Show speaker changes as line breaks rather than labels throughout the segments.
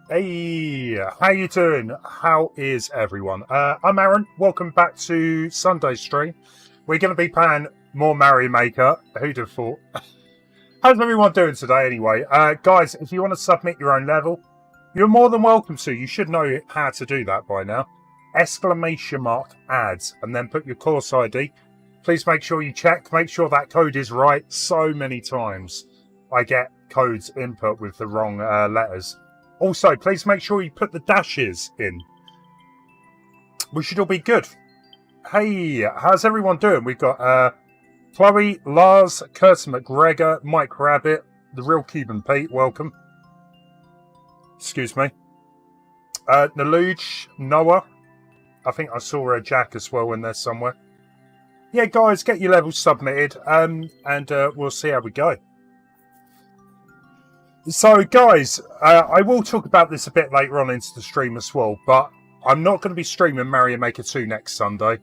Hey, how you doing? How is everyone? I'm Aaron. Welcome back to Sunday's stream. We're going to be playing more Mario Maker. Who'd have thought? How's everyone doing today anyway? Guys, if you want to submit your own level, you're more than welcome to. You should know how to do that by now. Exclamation mark ads and then put your course ID. Please make sure you check, make sure that code is right. So many times I get codes input with the wrong letters. Also, please make sure you put the dashes in. We should all be good. Hey, how's everyone doing? We've got Chloe, Lars, Curtin McGregor, Mike Rabbit, the real Cuban Pete, welcome. Excuse me. Naluj, Noah. I think I saw Jack as well in there somewhere. Yeah, guys, get your levels submitted, and we'll see how we go. So, guys, I will talk about this a bit later on into the stream as well, but I'm not going to be streaming Mario Maker 2 next Sunday.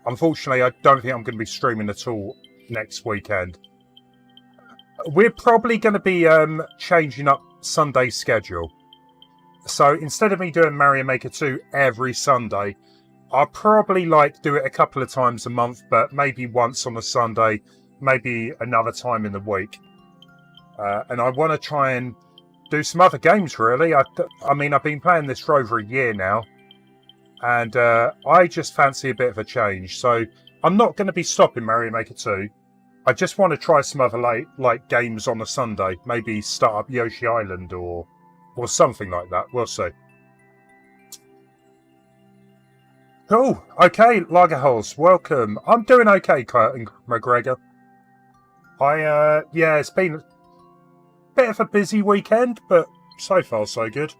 Unfortunately, I don't think I'm going to be streaming at all next weekend. We're probably going to be changing up Sunday's schedule. So, instead of me doing Mario Maker 2 every Sunday, I'll probably do it a couple of times a month, but maybe once on a Sunday, maybe another time in the week. And I want to try and do some other games, really. I mean, I've been playing this for over a year now, and I just fancy a bit of a change. So I'm not going to be stopping Mario Maker 2. I just want to try some other games on a Sunday. Maybe start up Yoshi Island or something like that. We'll see. Cool. Okay, Lagerholes, welcome. I'm doing okay, Curtin McGregor. Yeah, it's been bit of a busy weekend, but so far so good.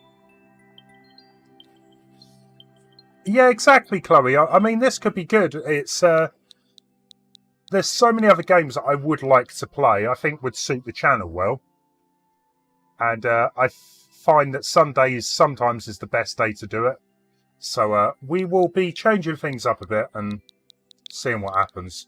Yeah, exactly, Chloe. I mean, this could be good. It's there's so many other games that I would like to play. I think would suit the channel well, and I find that Sundays sometimes is the best day to do it. So we will be changing things up a bit and seeing what happens.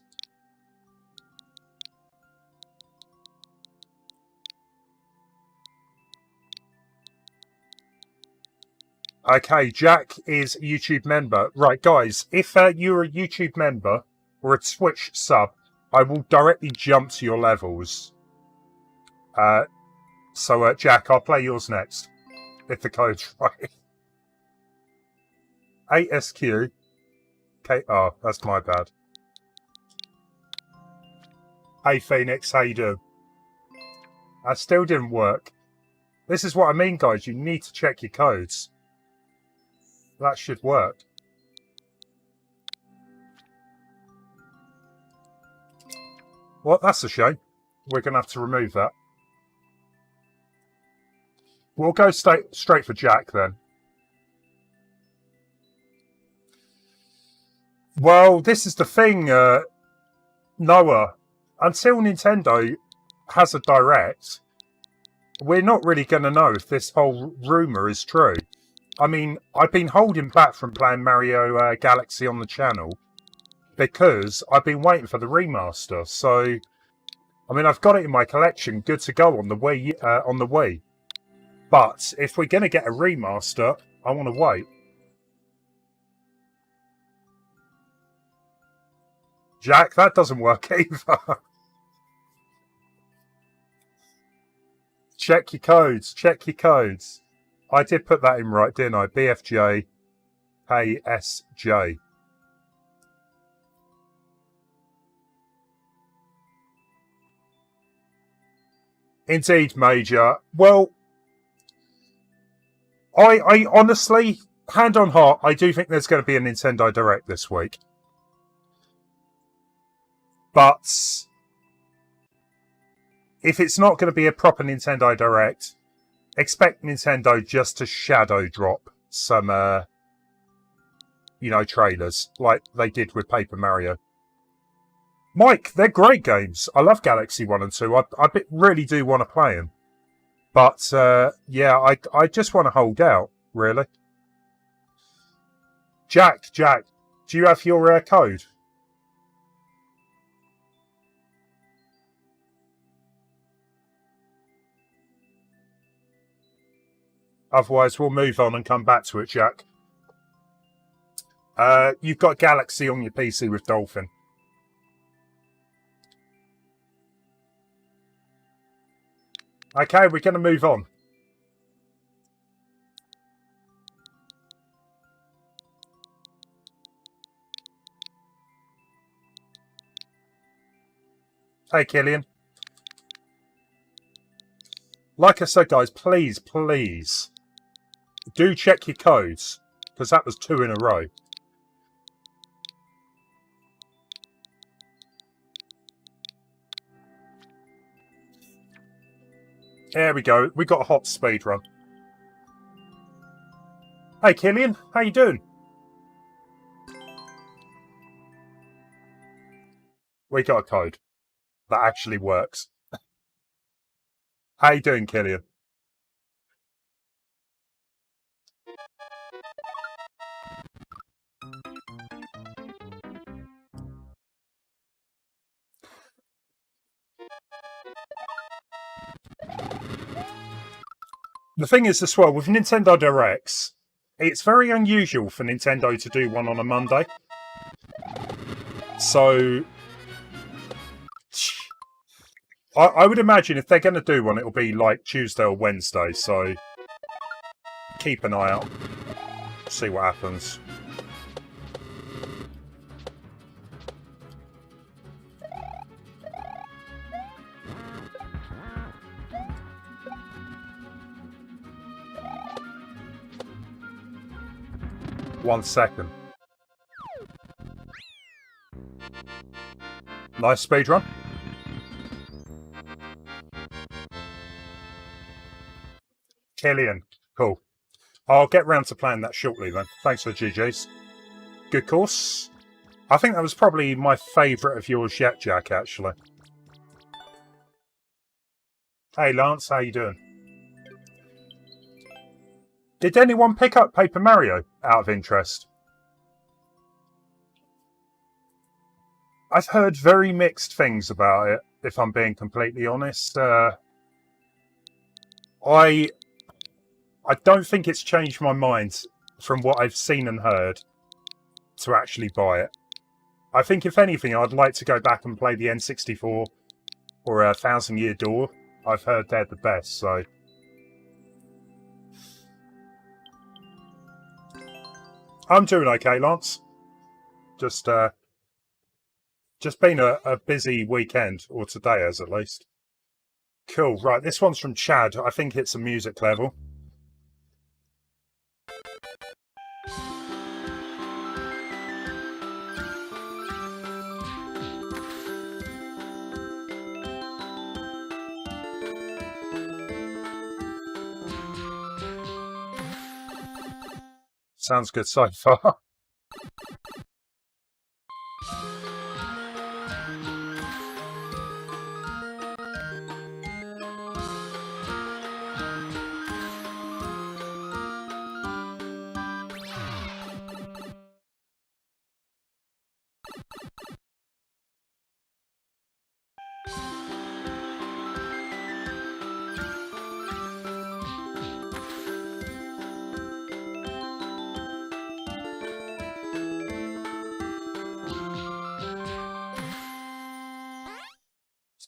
Okay, Jack is a YouTube member. Right, guys, if you're a YouTube member or a Twitch sub, I will directly jump to your levels. So, Jack, I'll play yours next, if the code's right. 8SQ. Oh, that's my bad. Hey, Phoenix, how you doing? That still didn't work. This is what I mean, guys. You need to check your codes. That should work. Well, that's a shame. We're going to have to remove that. We'll go straight for Jack then. Well, this is the thing, Noah. Until Nintendo has a direct, we're not really going to know if this whole rumour is true. I mean, I've been holding back from playing Mario Galaxy on the channel because I've been waiting for the remaster. So, I mean, I've got it in my collection, good to go on the Wii. But if we're going to get a remaster, I want to wait. Jack, that doesn't work either. Check your codes. Check your codes. I did put that in right, didn't I? BFJ, ASJ. Indeed, Major. Well, I honestly, hand on heart, I do think there's going to be a Nintendo Direct this week. But if it's not going to be a proper Nintendo Direct, expect Nintendo just to shadow drop some, trailers like they did with Paper Mario. Mike, they're great games. I love Galaxy 1 and 2. I really do want to play them. But, yeah, I just want to hold out, really. Jack, do you have your code? Otherwise, we'll move on and come back to it, Jack. You've got Galaxy on your PC with Dolphin. Okay, we're going to move on. Hey, Killian. Like I said, guys, please, please do check your codes, because that was 2 in a row. There we go. We got a hot speed run. Hey, Killian, how you doing? We got a code that actually works. How you doing, Killian? The thing is as well, with Nintendo Directs, it's very unusual for Nintendo to do one on a Monday. So I would imagine if they're going to do one, it'll be like Tuesday or Wednesday. So keep an eye out. See what happens. One second. Nice speedrun. Killian, cool. I'll get round to playing that shortly then. Thanks for the GGs. Good course. I think that was probably my favourite of yours yet, Jack, actually. Hey Lance, how you doing? Did anyone pick up Paper Mario out of interest? I've heard very mixed things about it, if I'm being completely honest. I don't think it's changed my mind from what I've seen and heard to actually buy it. I think, if anything, I'd like to go back and play the N64 or a Thousand Year Door. I've heard they're the best, so... I'm doing okay, Lance. Just been a busy weekend, or today as at least. Cool, right, this one's from Chad. I think it's a music level. Sounds good so far.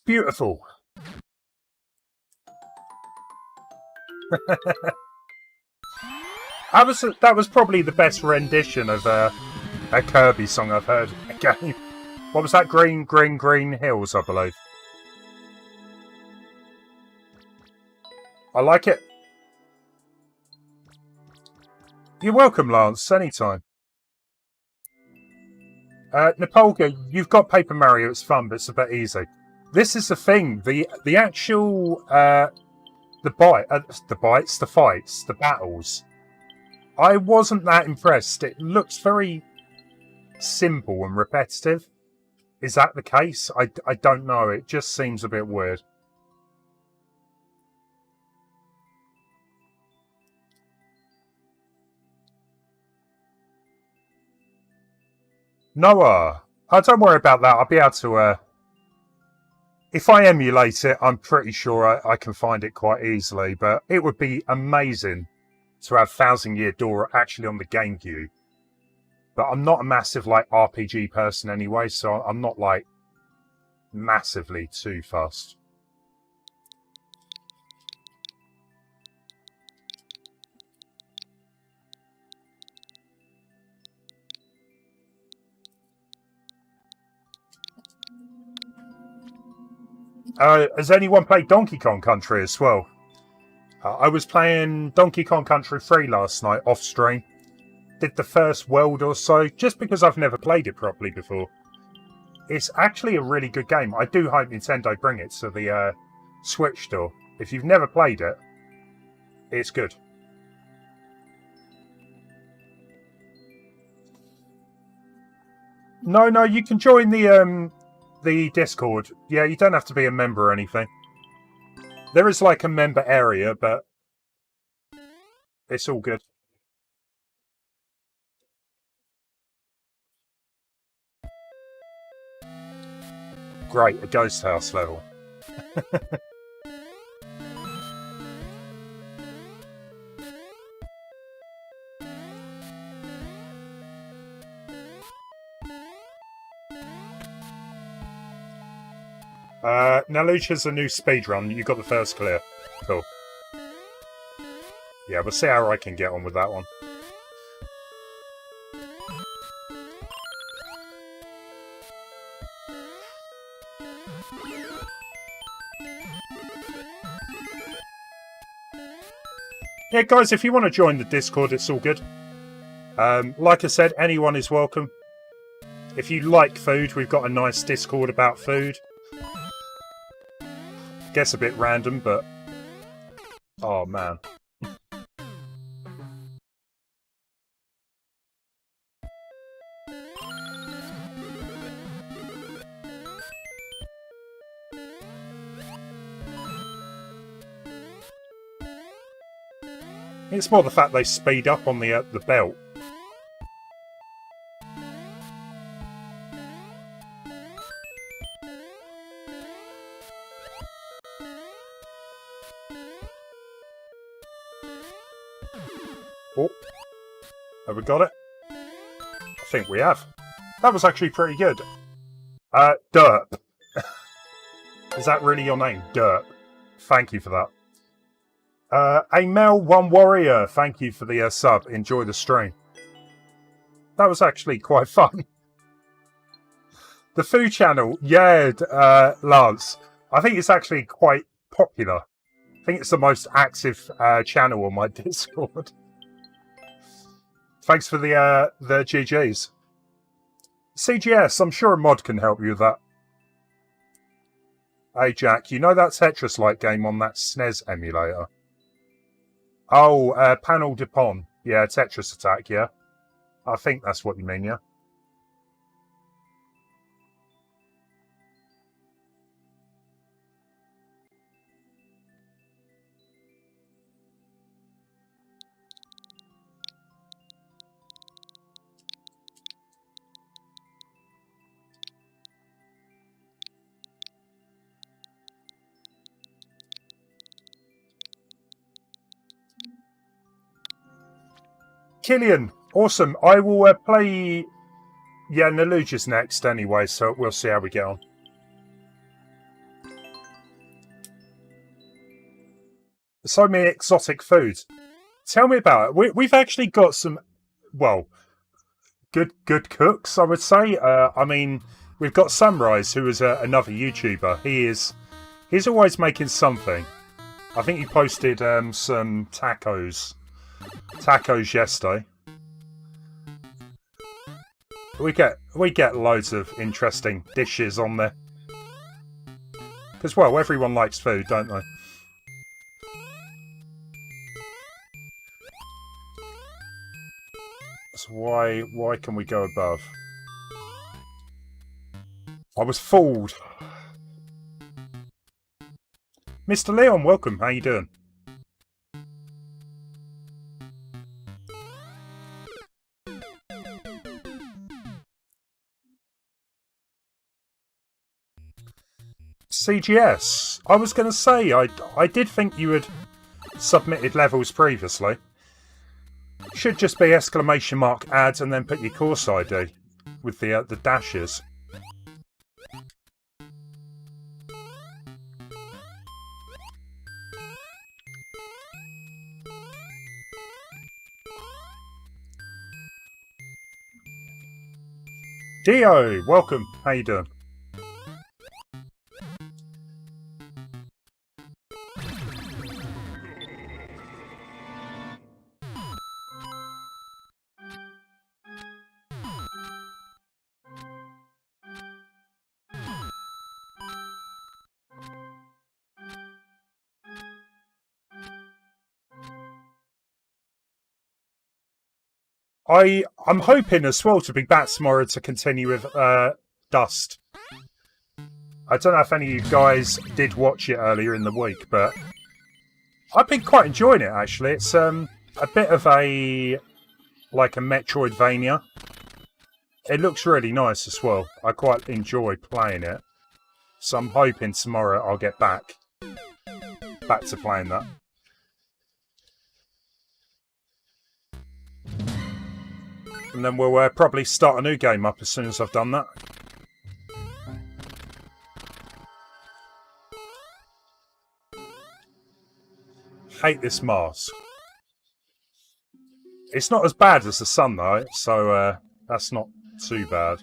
Beautiful. That was probably the best rendition of a Kirby song I've heard again. What was that? Green Hills, I believe. I like it. You're welcome, Lance. Anytime. Napolga, you've got Paper Mario. It's fun, but it's a bit easy. This is the thing. The actual the fights, the battles. I wasn't that impressed. It looks very simple and repetitive. Is that the case? I don't know. It just seems a bit weird. Noah, don't worry about that. I'll be able to. If I emulate it, I'm pretty sure I can find it quite easily. But it would be amazing to have Thousand Year Door actually on the GameCube. But I'm not a massive like RPG person anyway, so I'm not like massively too fussed. Has anyone played Donkey Kong Country as well? I was playing Donkey Kong Country 3 last night off stream. Did the first world or so, just because I've never played it properly before. It's actually a really good game. I do hope Nintendo bring it to the Switch store. If you've never played it, it's good. No, you can join the Discord. Yeah, you don't have to be a member or anything. There is like a member area, but it's all good. Great, a ghost house level. Now Lucia's a new speedrun. You got the first clear. Cool. Yeah, we'll see how I can get on with that one. Yeah, guys, if you want to join the Discord, it's all good. Like I said, anyone is welcome. If you like food, we've got a nice Discord about food. Guess a bit random, but... oh, man. It's more the fact they speed up on the belt. Oh, have we got it? I think we have. That was actually pretty good. Derp. Is that really your name? Derp. Thank you for that. A Mel One Warrior, thank you for the sub. Enjoy the stream. That was actually quite fun. The food channel, yeah, Lance. I think it's actually quite popular. I think it's the most active channel on my Discord. Thanks for the GGs. CGS, I'm sure a mod can help you with that. Hey Jack, you know that Tetris-like game on that SNES emulator? Oh, Panel de Pon. Yeah, Tetris Attack, yeah. I think that's what you mean, yeah. Killian, awesome. I will play... yeah, Naluja's next anyway, so we'll see how we get on. So many exotic foods. Tell me about it. We've actually got some, well, good cooks, I would say. I mean, we've got Sunrise, who is another YouTuber. He's always making something. I think he posted some tacos yesterday. We get loads of interesting dishes on there. Because, well, everyone likes food, don't they? So why can we go above? I was fooled. Mr. Leon, welcome. How you doing? CGS. I was going to say, I did think you had submitted levels previously. Should just be exclamation mark add and then put your course ID with the dashes. Dio, welcome. How you doing? I'm hoping as well to be back tomorrow to continue with Dust. I don't know if any of you guys did watch it earlier in the week, but I've been quite enjoying it actually. It's a bit of a Metroidvania. It looks really nice as well. I quite enjoy playing it. So I'm hoping tomorrow I'll get back to playing that. And then we'll probably start a new game up as soon as I've done that. Hate this mask. It's not as bad as the sun though, so that's not too bad.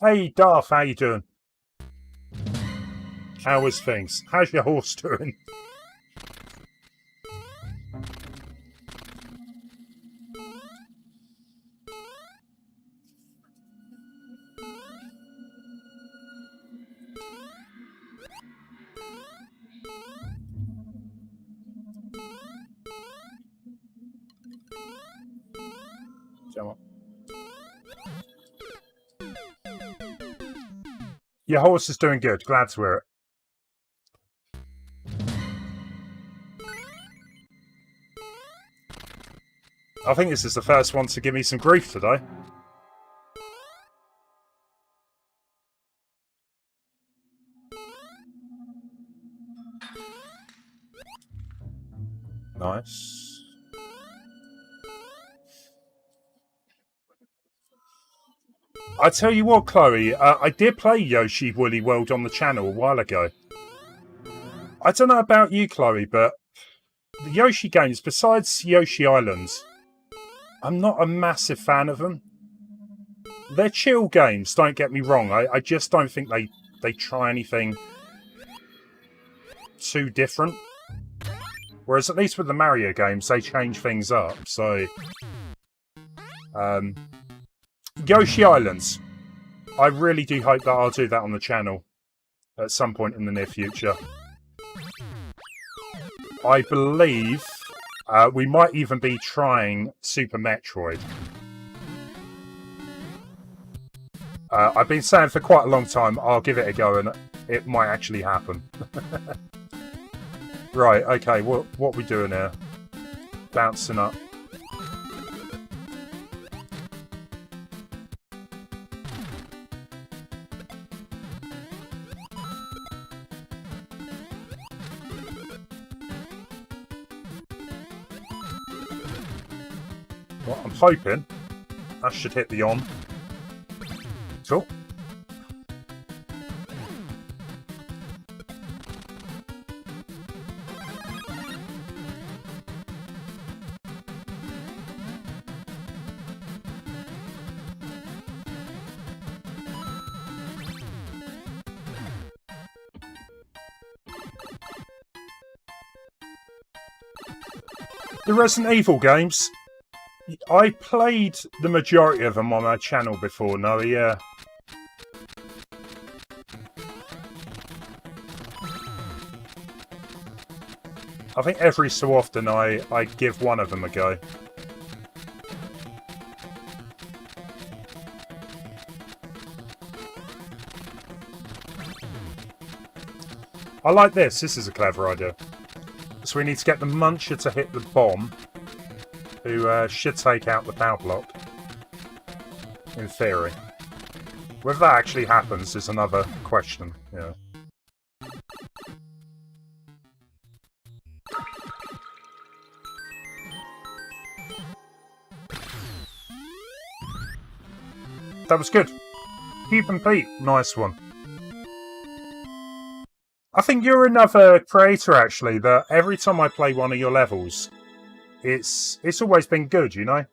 Hey Darth, how you doing? How is things? How's your horse doing? Come on. Your horse is doing good. Glad to hear it. I think this is the first one to give me some grief today. Nice. I tell you what, Chloe, I did play Yoshi Woolly World on the channel a while ago. I don't know about you, Chloe, but the Yoshi games, besides Yoshi Islands, I'm not a massive fan of them. They're chill games, don't get me wrong. I just don't think they try anything too different. Whereas at least with the Mario games, they change things up. So, Yoshi Islands. I really do hope that I'll do that on the channel at some point in the near future. I believe we might even be trying Super Metroid. I've been saying for quite a long time I'll give it a go and it might actually happen. Right, okay, what are we doing here? Bouncing up. Well, I'm hoping that should hit the on. Cool. The Resident Evil games, I played the majority of them on my channel before, no, yeah. I think every so often I give one of them a go. I like this. This is a clever idea. So we need to get the Muncher to hit the bomb, who should take out the power block. in theory. Whether that actually happens is another question, yeah. That was good. Cube and Pete, nice one. I think you're another creator, actually, that every time I play one of your levels, it's always been good, you know?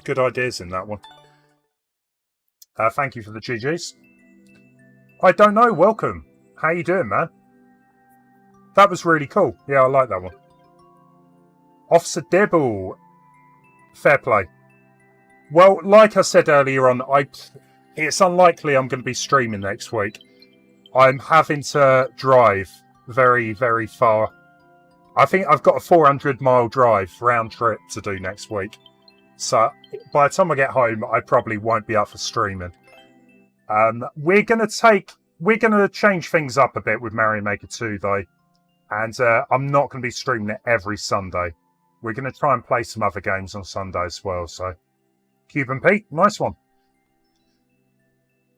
Good ideas in that one. Thank you for the GGs. I don't know, welcome. How you doing, man? That was really cool. Yeah, I like that one. Officer Dibble. Fair play. Well, like I said earlier on, it's unlikely I'm going to be streaming next week. I'm having to drive very, very far. I think I've got a 400-mile drive round trip to do next week. So by the time I get home, I probably won't be up for streaming. We're going to change things up a bit with Mario Maker 2, though. And I'm not going to be streaming it every Sunday. We're going to try and play some other games on Sunday as well, so... Cube and Pete, nice one.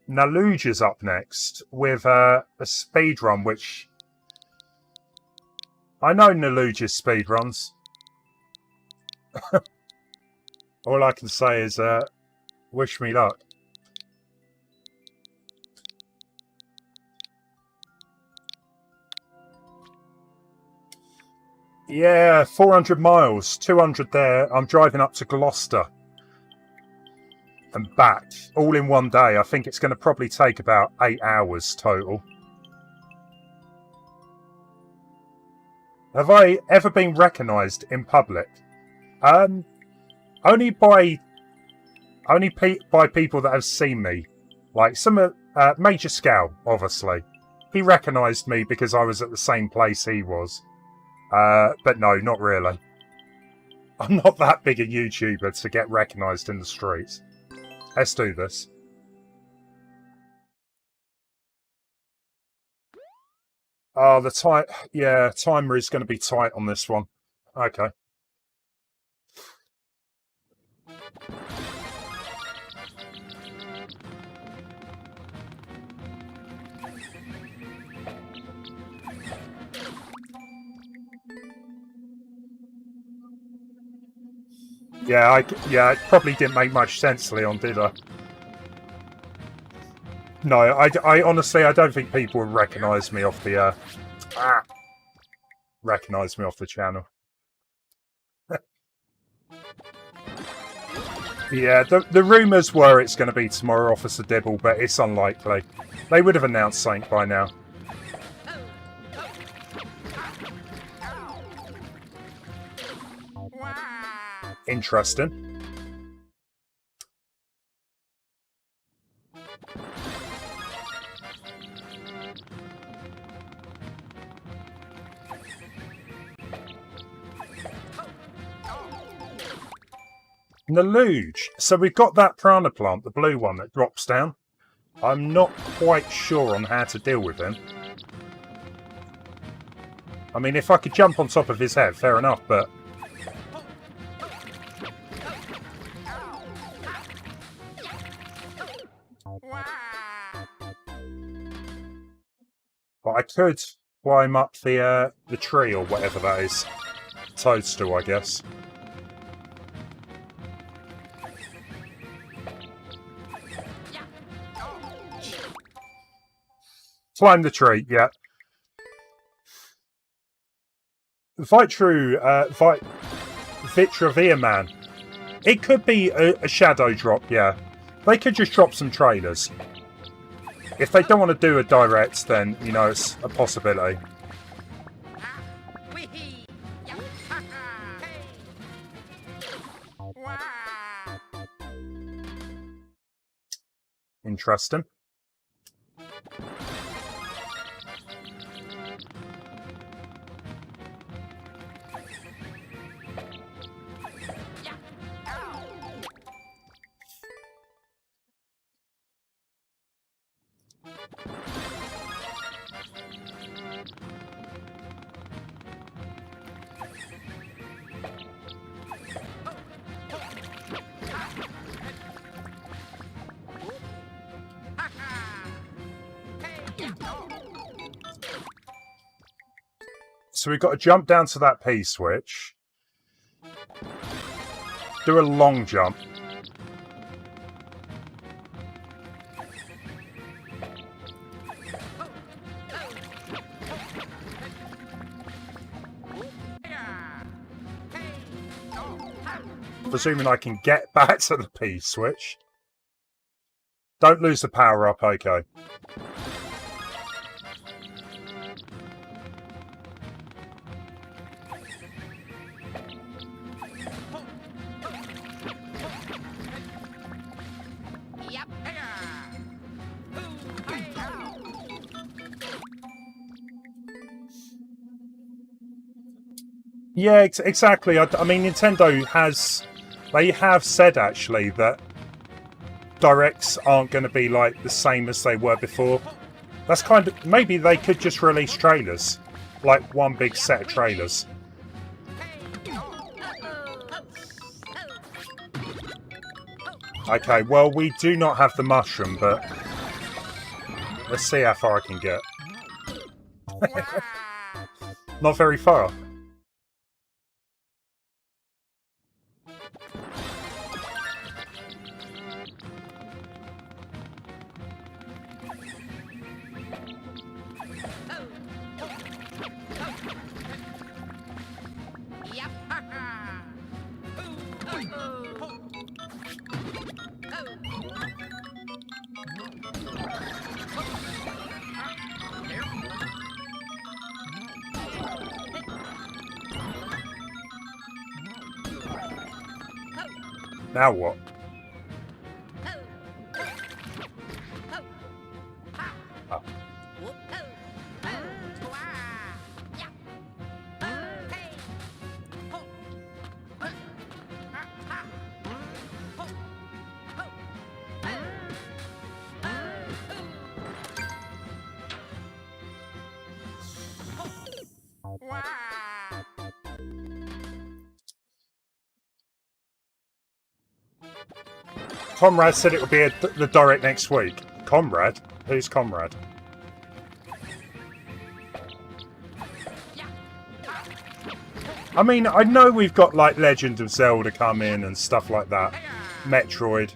Naluja's up next with a speedrun, which... I know Naluja's speedruns. All I can say is, wish me luck. Yeah, 400 miles, 200 there. I'm driving up to Gloucester and back, all in one day. I think it's going to probably take about 8 hours total. Have I ever been recognised in public? Only by people that have seen me. Like some Major Scout, obviously. He recognised me because I was at the same place he was. But no, not really. I'm not that big a YouTuber to get recognised in the streets. Let's do this. Oh, timer is going to be tight on this one. Okay. Yeah, it probably didn't make much sense, Leon, did I? No, I honestly, I don't think people would recognise me off the, recognise me off the channel. Yeah, the rumours were it's going to be tomorrow, Officer Dibble, but it's unlikely. They would have announced something by now. Interesting. Naluj. So we've got that piranha plant, the blue one that drops down. I'm not quite sure on how to deal with him. I mean, if I could jump on top of his head, fair enough, but... But I could climb up the tree or whatever that is. Toadstool, I guess. Climb the tree, yeah. Vitravia Man. It could be a shadow drop, yeah. They could just drop some trailers. If they don't want to do a direct, then, you know, it's a possibility. Interesting. So we've got to jump down to that P-switch. Do a long jump. Presuming I can get back to the P-switch. Don't lose the power-up, okay. Yeah, exactly. I mean, Nintendo has... They have said, actually, that Directs aren't going to be, like, the same as they were before. That's kind of... Maybe they could just release trailers. Like, one big set of trailers. Okay, well, we do not have the mushroom, but... Let's see how far I can get. Not very far. Now what? Oh. Comrade said it would be the Direct next week. Comrade? Who's Comrade? I mean, I know we've got, like, Legend of Zelda come in and stuff like that. Metroid.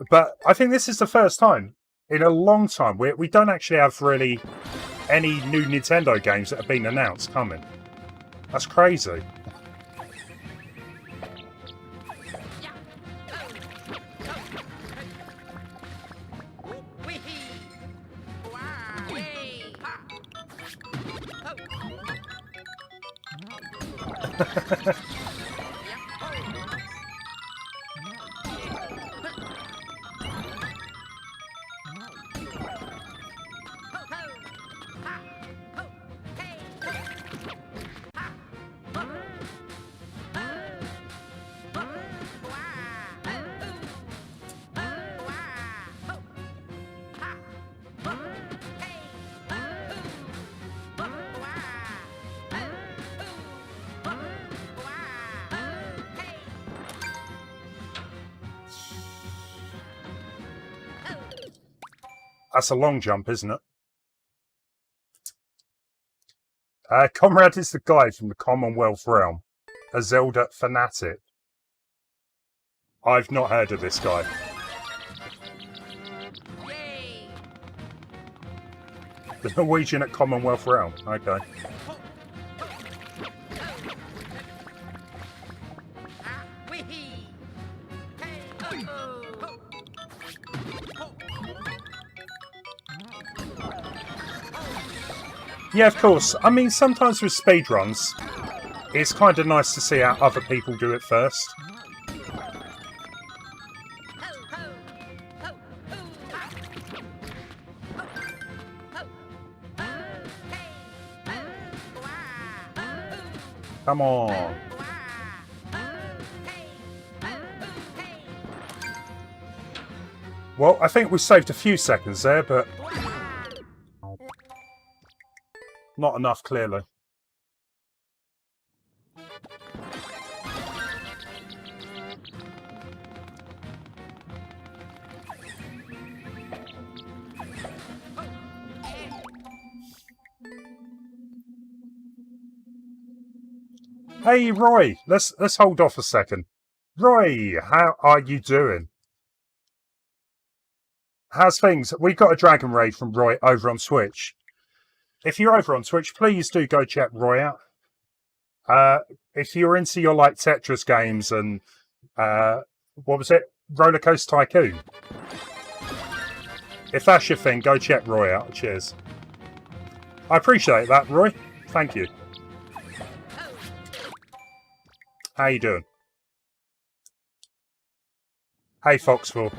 But I think this is the first time in a long time we don't actually have really any new Nintendo games that have been announced coming. That's crazy. That's a long jump, isn't it? Comrade is the guy from the Commonwealth realm, a Zelda fanatic. I've not heard of this guy. Yay. The Norwegian at Commonwealth realm, okay. Yeah, of course. I mean, sometimes with speedruns, it's kind of nice to see how other people do it first. Come on. Well, I think we saved a few seconds there, but... not enough, clearly. Hey, Roy. Let's hold off a second. Roy, how are you doing? How's things? We've got a Dragon Raid from Roy over on Twitch. If you're over on Twitch, please do go check Roy out. If you're into your like Tetris games and what was it? Roller Coaster Tycoon. If that's your thing, go check Roy out. Cheers. I appreciate that, Roy. Thank you. How you doing? Hey, Foxville.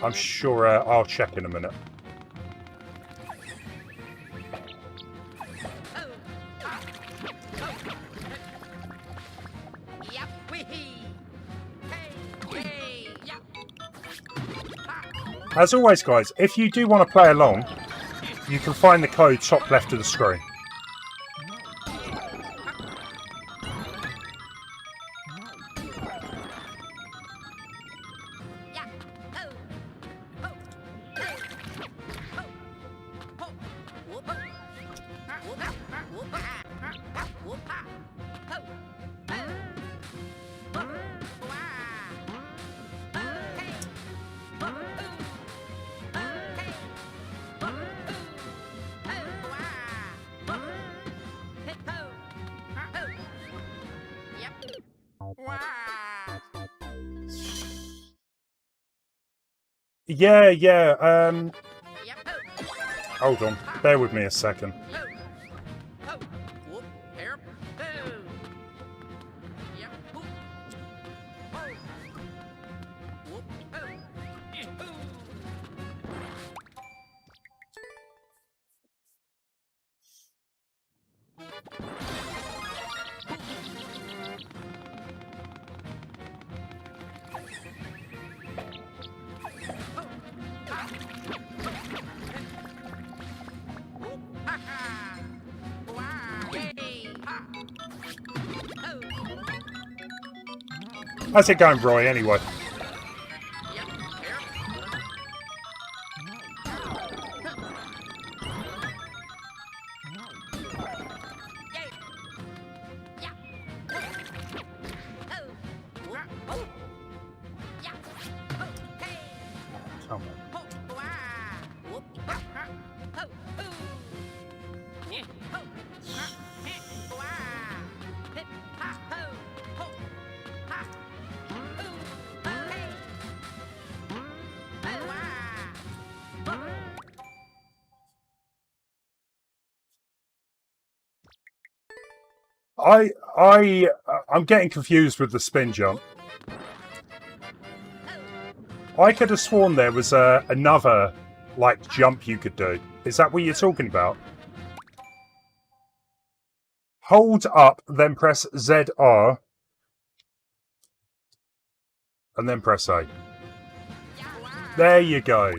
I'm sure I'll check in a minute. As always, guys, if you do want to play along, you can find the code top left of the screen. Yeah. Hold on. Bear with me a second. How's it going, Roy, anyway? Come on. I'm getting confused with the spin jump. I could have sworn there was another like jump you could do. Is that what you're talking about? Hold up, then press ZR, and then press A. There you go.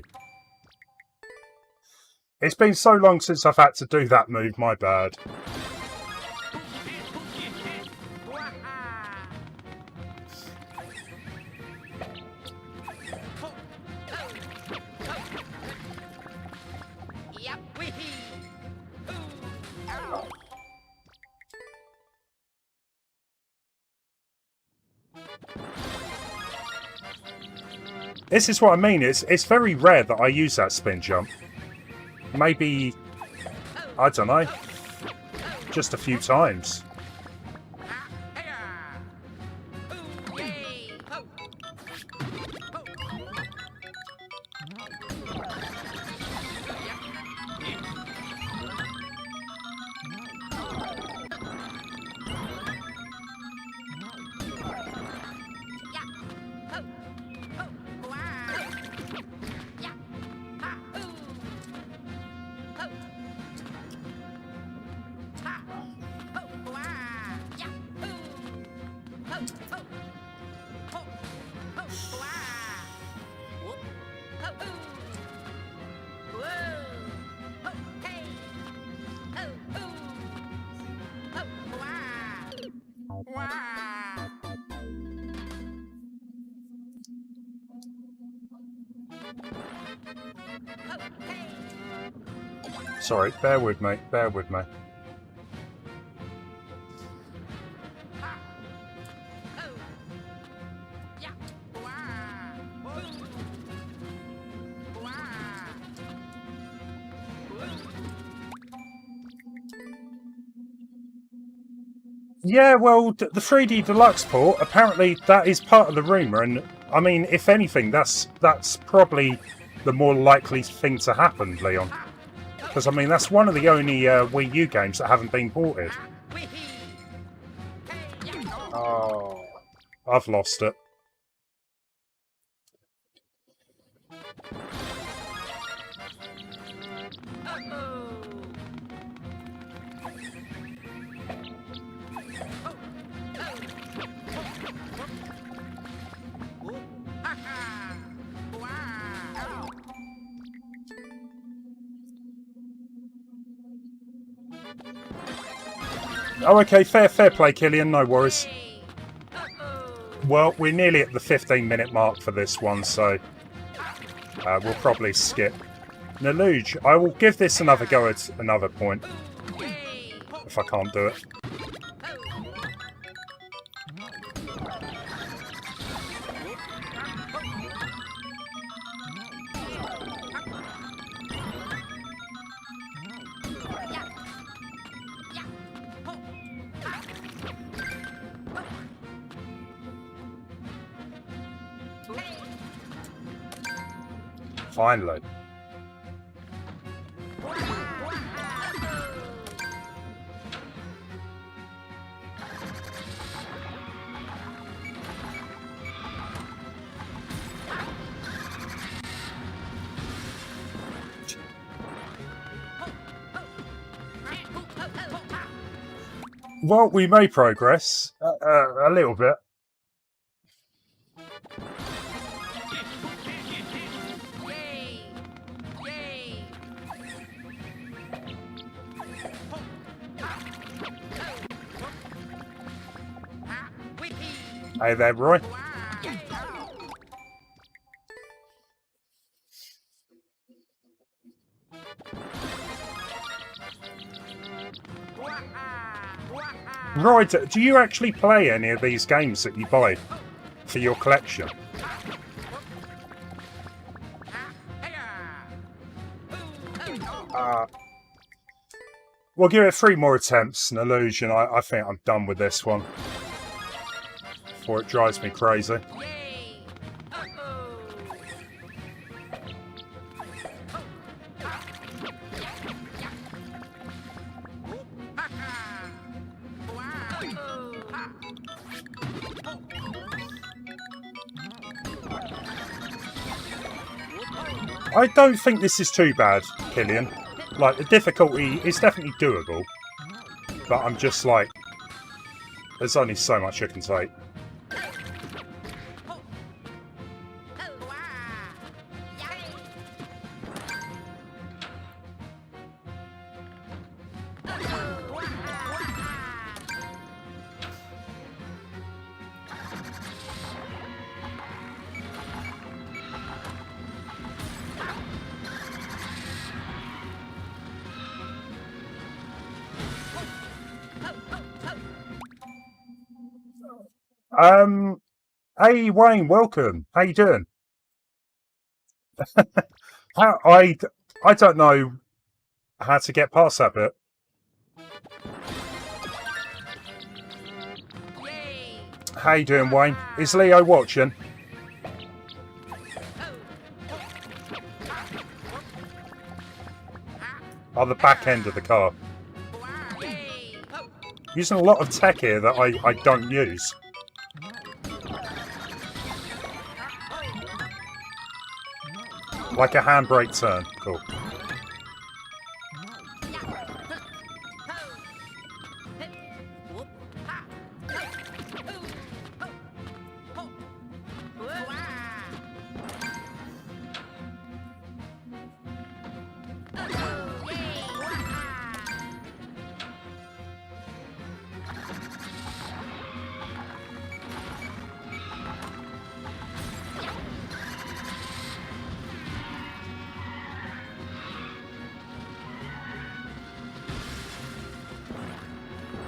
It's been so long since I've had to do that move, my bad. This is what I mean. It's very rare that I use that spin jump. Maybe, I don't know, just a few times. Sorry, bear with me, bear with me. Yeah, well, the 3D Deluxe port, apparently that is part of the rumour, and I mean, if anything, that's probably the more likely thing to happen, Leon. Because, I mean, that's one of the only Wii U games that haven't been ported. Oh, I've lost it. Oh, okay, fair play, Killian, no worries. Well, we're nearly at the 15-minute mark for this one, so we'll probably skip. Naluge, I will give this another go at another point, if I can't do it. Finally. Well, we may progress a little bit. Hey there, Roy. Roy, do you actually play any of these games that you buy for your collection? We'll give it 3 more attempts, an illusion. I think I'm done with this one. Before it drives me crazy. I don't think this is too bad, Killian. Like, the difficulty is definitely doable. But I'm just like, there's only so much I can take. Hey Wayne, welcome. How you doing? I don't know how to get past that bit. How you doing, Wayne? Is Leo watching? Oh, the back end of the car. Using a lot of tech here that I don't use. Like a handbrake turn. Cool.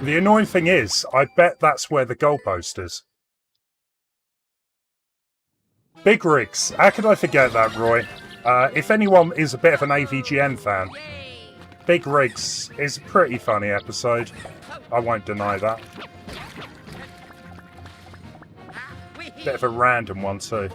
The annoying thing is, I bet that's where the goalpost is. Big Rigs. How could I forget that, Roy? If anyone is a bit of an AVGN fan, Big Rigs is a pretty funny episode. I won't deny that. Bit of a random one too.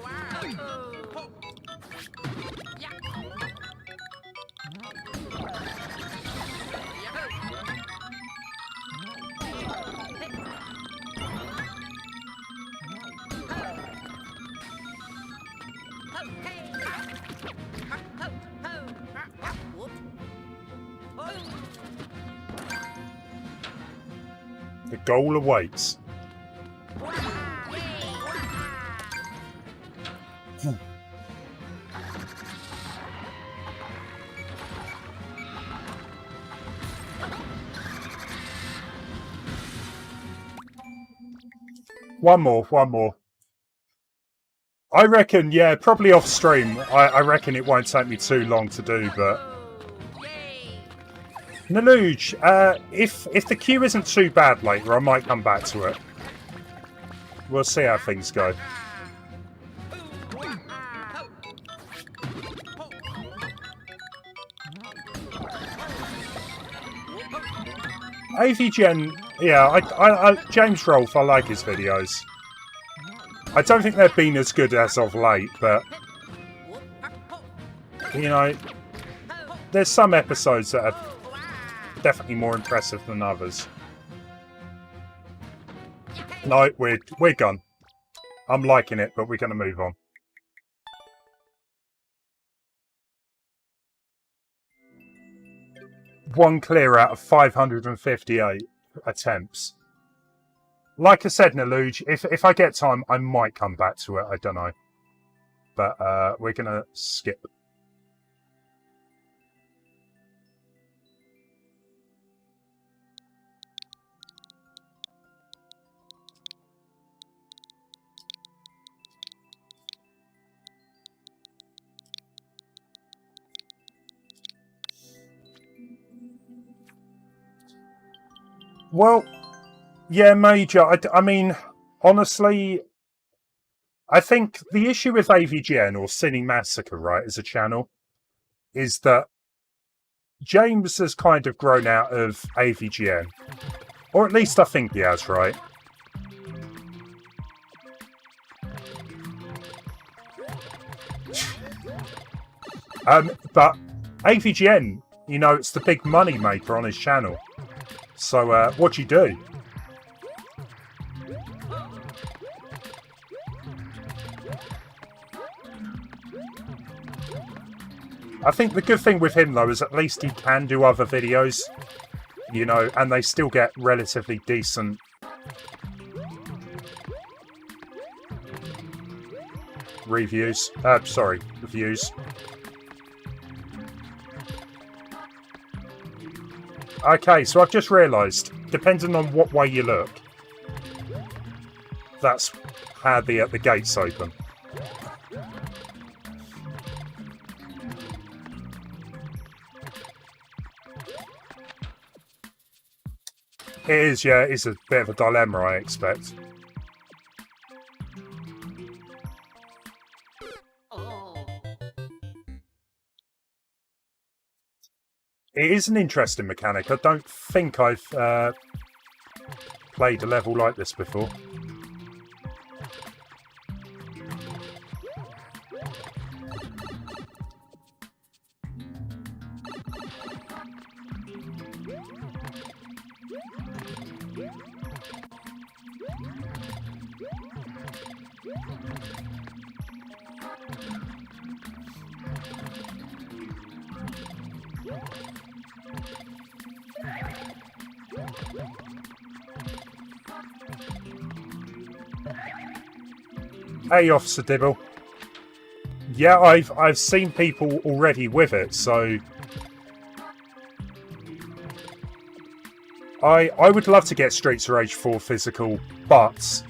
The goal awaits. One more. I reckon, yeah, probably off stream. I reckon it won't take me too long to do, but... Naluj, if the queue isn't too bad later, I might come back to it. We'll see how things go. AVGN, yeah, James Rolfe, I like his videos. I don't think they've been as good as of late, but... You know, there's some episodes that are definitely more impressive than others. No, we're gone. I'm liking it, but we're going to move on. One clear out of 558 attempts. Like I said, Naluj, if I get time, I might come back to it. I don't know. But we're going to skip. Well, yeah, Major. I mean, honestly, I think the issue with AVGN or Sinning Massacre, right, as a channel, is that James has kind of grown out of AVGN. Or at least I think he has, right? But AVGN, you know, it's the big money maker on his channel. So, what do you do? I think the good thing with him, though, is at least he can do other videos, you know, and they still get relatively decent reviews. Reviews. Okay, so I've just realised, depending on what way you look, that's how the gates open. It is, yeah, it's a bit of a dilemma, I expect. It is an interesting mechanic. I don't think I've played a level like this before. Hey, Officer Dibble. Yeah, I've seen people already with it, so I would love to get Streets of Rage 4 physical, but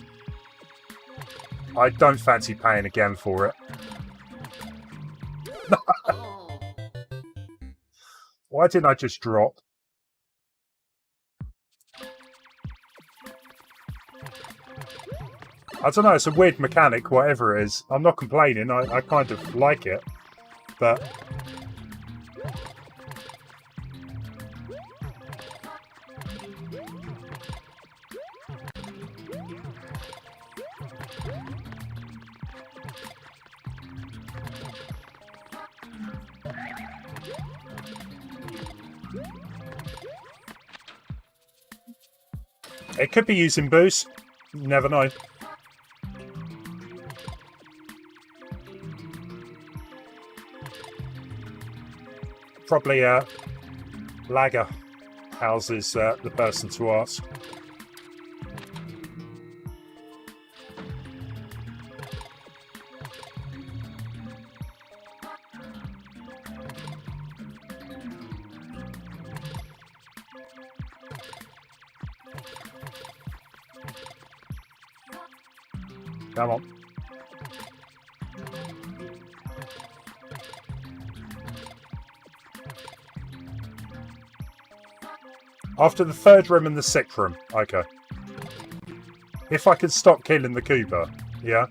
I don't fancy paying again for it. Why didn't I just drop? I don't know, it's a weird mechanic, whatever it is. I'm not complaining, I kind of like it, but... It could be using booze. You never know. Probably Lager House is the person to ask. Come on. After the third room and the sixth room. Okay. If I could stop killing the Koopa. Yeah.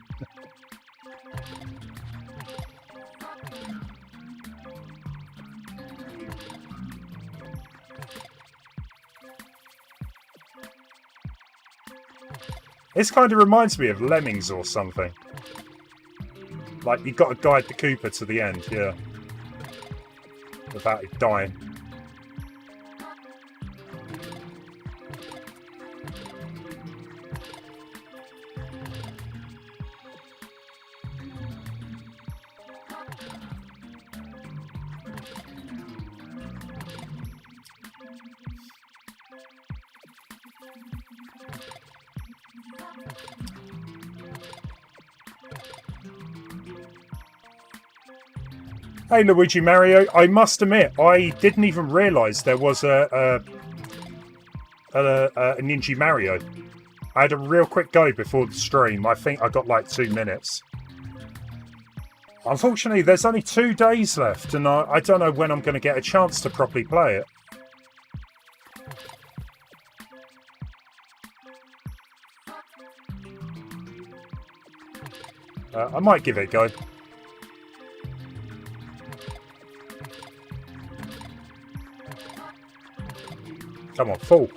This kind of reminds me of Lemmings or something. Like, you've got to guide the Koopa to the end, yeah. Without it dying. Hey Luigi Mario, I must admit, I didn't even realise there was a Ninja Mario. I had a real quick go before the stream. I think I got like 2 minutes. Unfortunately, there's only 2 days left, and I don't know when I'm going to get a chance to properly play it. I might give it a go. Come on, full.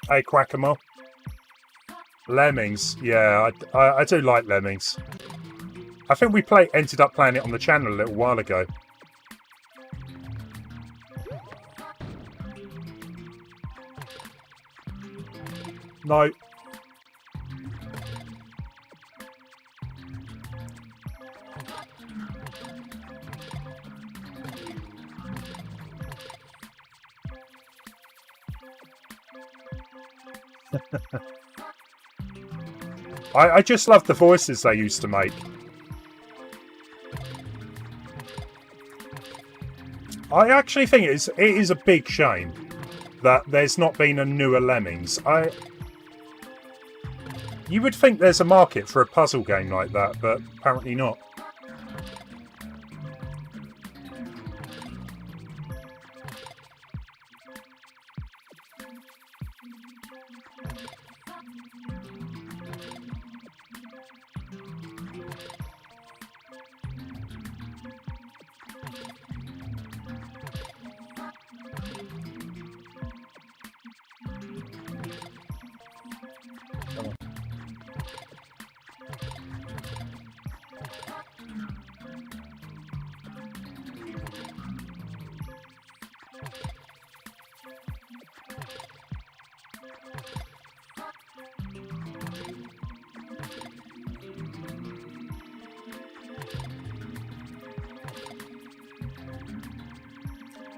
Hey, Quackamo. Lemmings, yeah, I do like Lemmings. I think we ended up playing it on the channel a little while ago. No. I just love the voices they used to make. I actually think it is a big shame that there's not been a newer Lemmings. You would think there's a market for a puzzle game like that, but apparently not.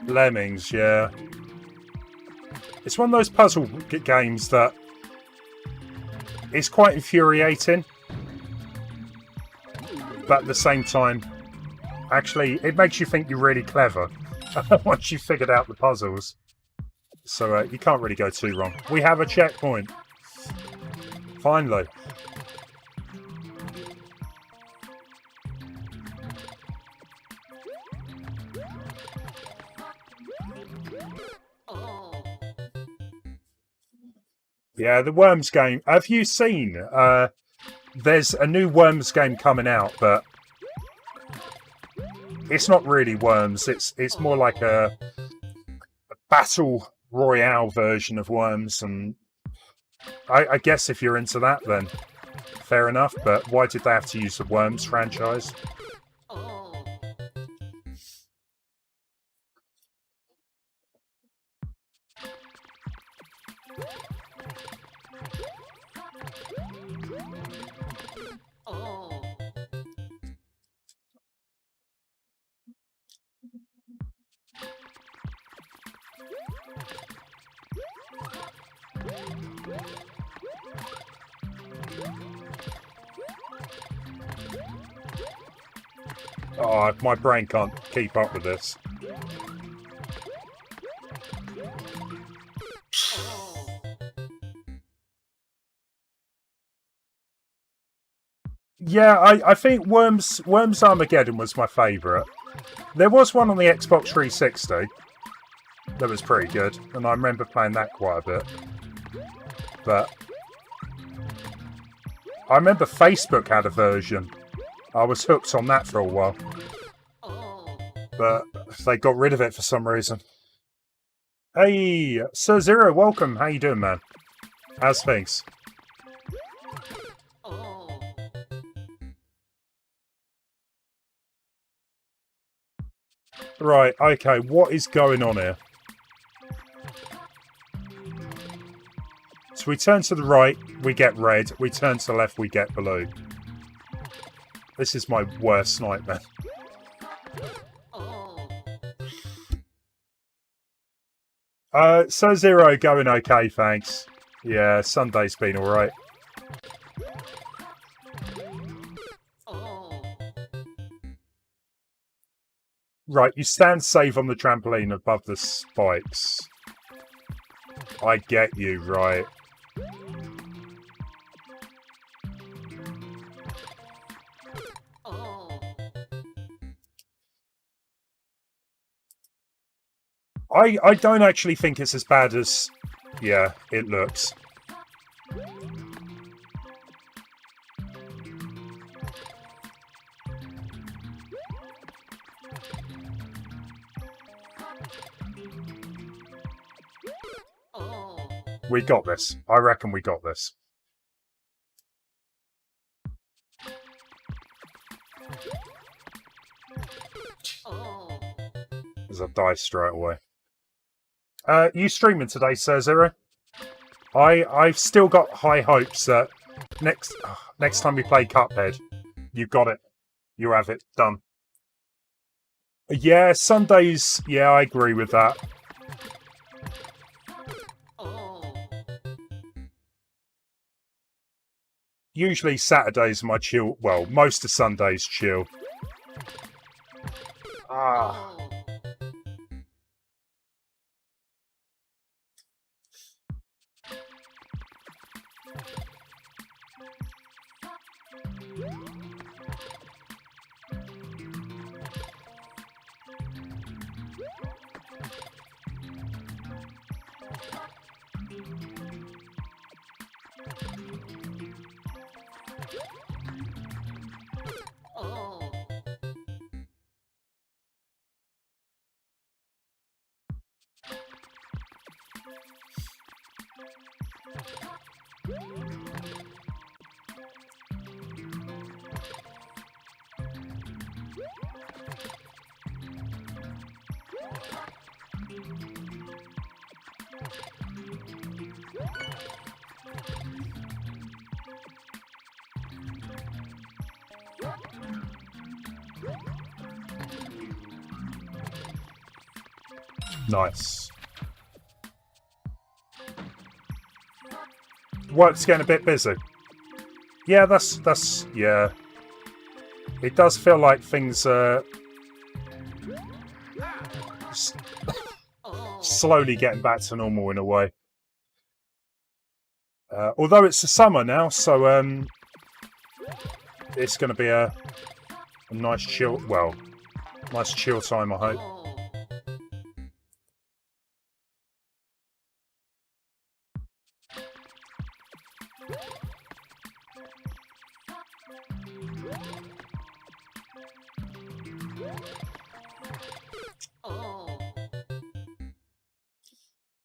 Lemmings, yeah. It's one of those puzzle games that is quite infuriating, but at the same time, actually, it makes you think you're really clever once you've figured out the puzzles. So you can't really go too wrong. We have a checkpoint. Finally. Yeah, the Worms game. Have you seen? There's a new Worms game coming out, but it's not really Worms. It's more like a battle royale version of Worms, and I guess if you're into that, then fair enough. But why did they have to use the Worms franchise? Oh, my brain can't keep up with this. Yeah, I think Worms Armageddon was my favourite. There was one on the Xbox 360 that was pretty good, and I remember playing that quite a bit. But I remember Facebook had a version. I was hooked on that for a while. But they got rid of it for some reason. Hey, Sir Zero, welcome. How you doing, man? How's things? Right, okay, what is going on here? So we turn to the right, we get red. We turn to the left, we get blue. This is my worst nightmare. So Zero going okay, thanks. Yeah, Sunday's been alright. Right, you stand safe on the trampoline above the spikes. I get you, right. I don't actually think it's as bad as, yeah, it looks. We got this. I reckon we got this. There's a dice straight away. You streaming today, Sir Zero? I've still got high hopes that next time we play Cuphead, you got it. You have it done. Yeah, Sundays. Yeah, I agree with that. Usually Saturdays are my chill. Well, most of Sundays chill. Ah. Nice. Work's getting a bit busy. Yeah, that's yeah. It does feel like things are slowly getting back to normal in a way. Although it's the summer now, so it's going to be a nice chill. Well, nice chill time, I hope.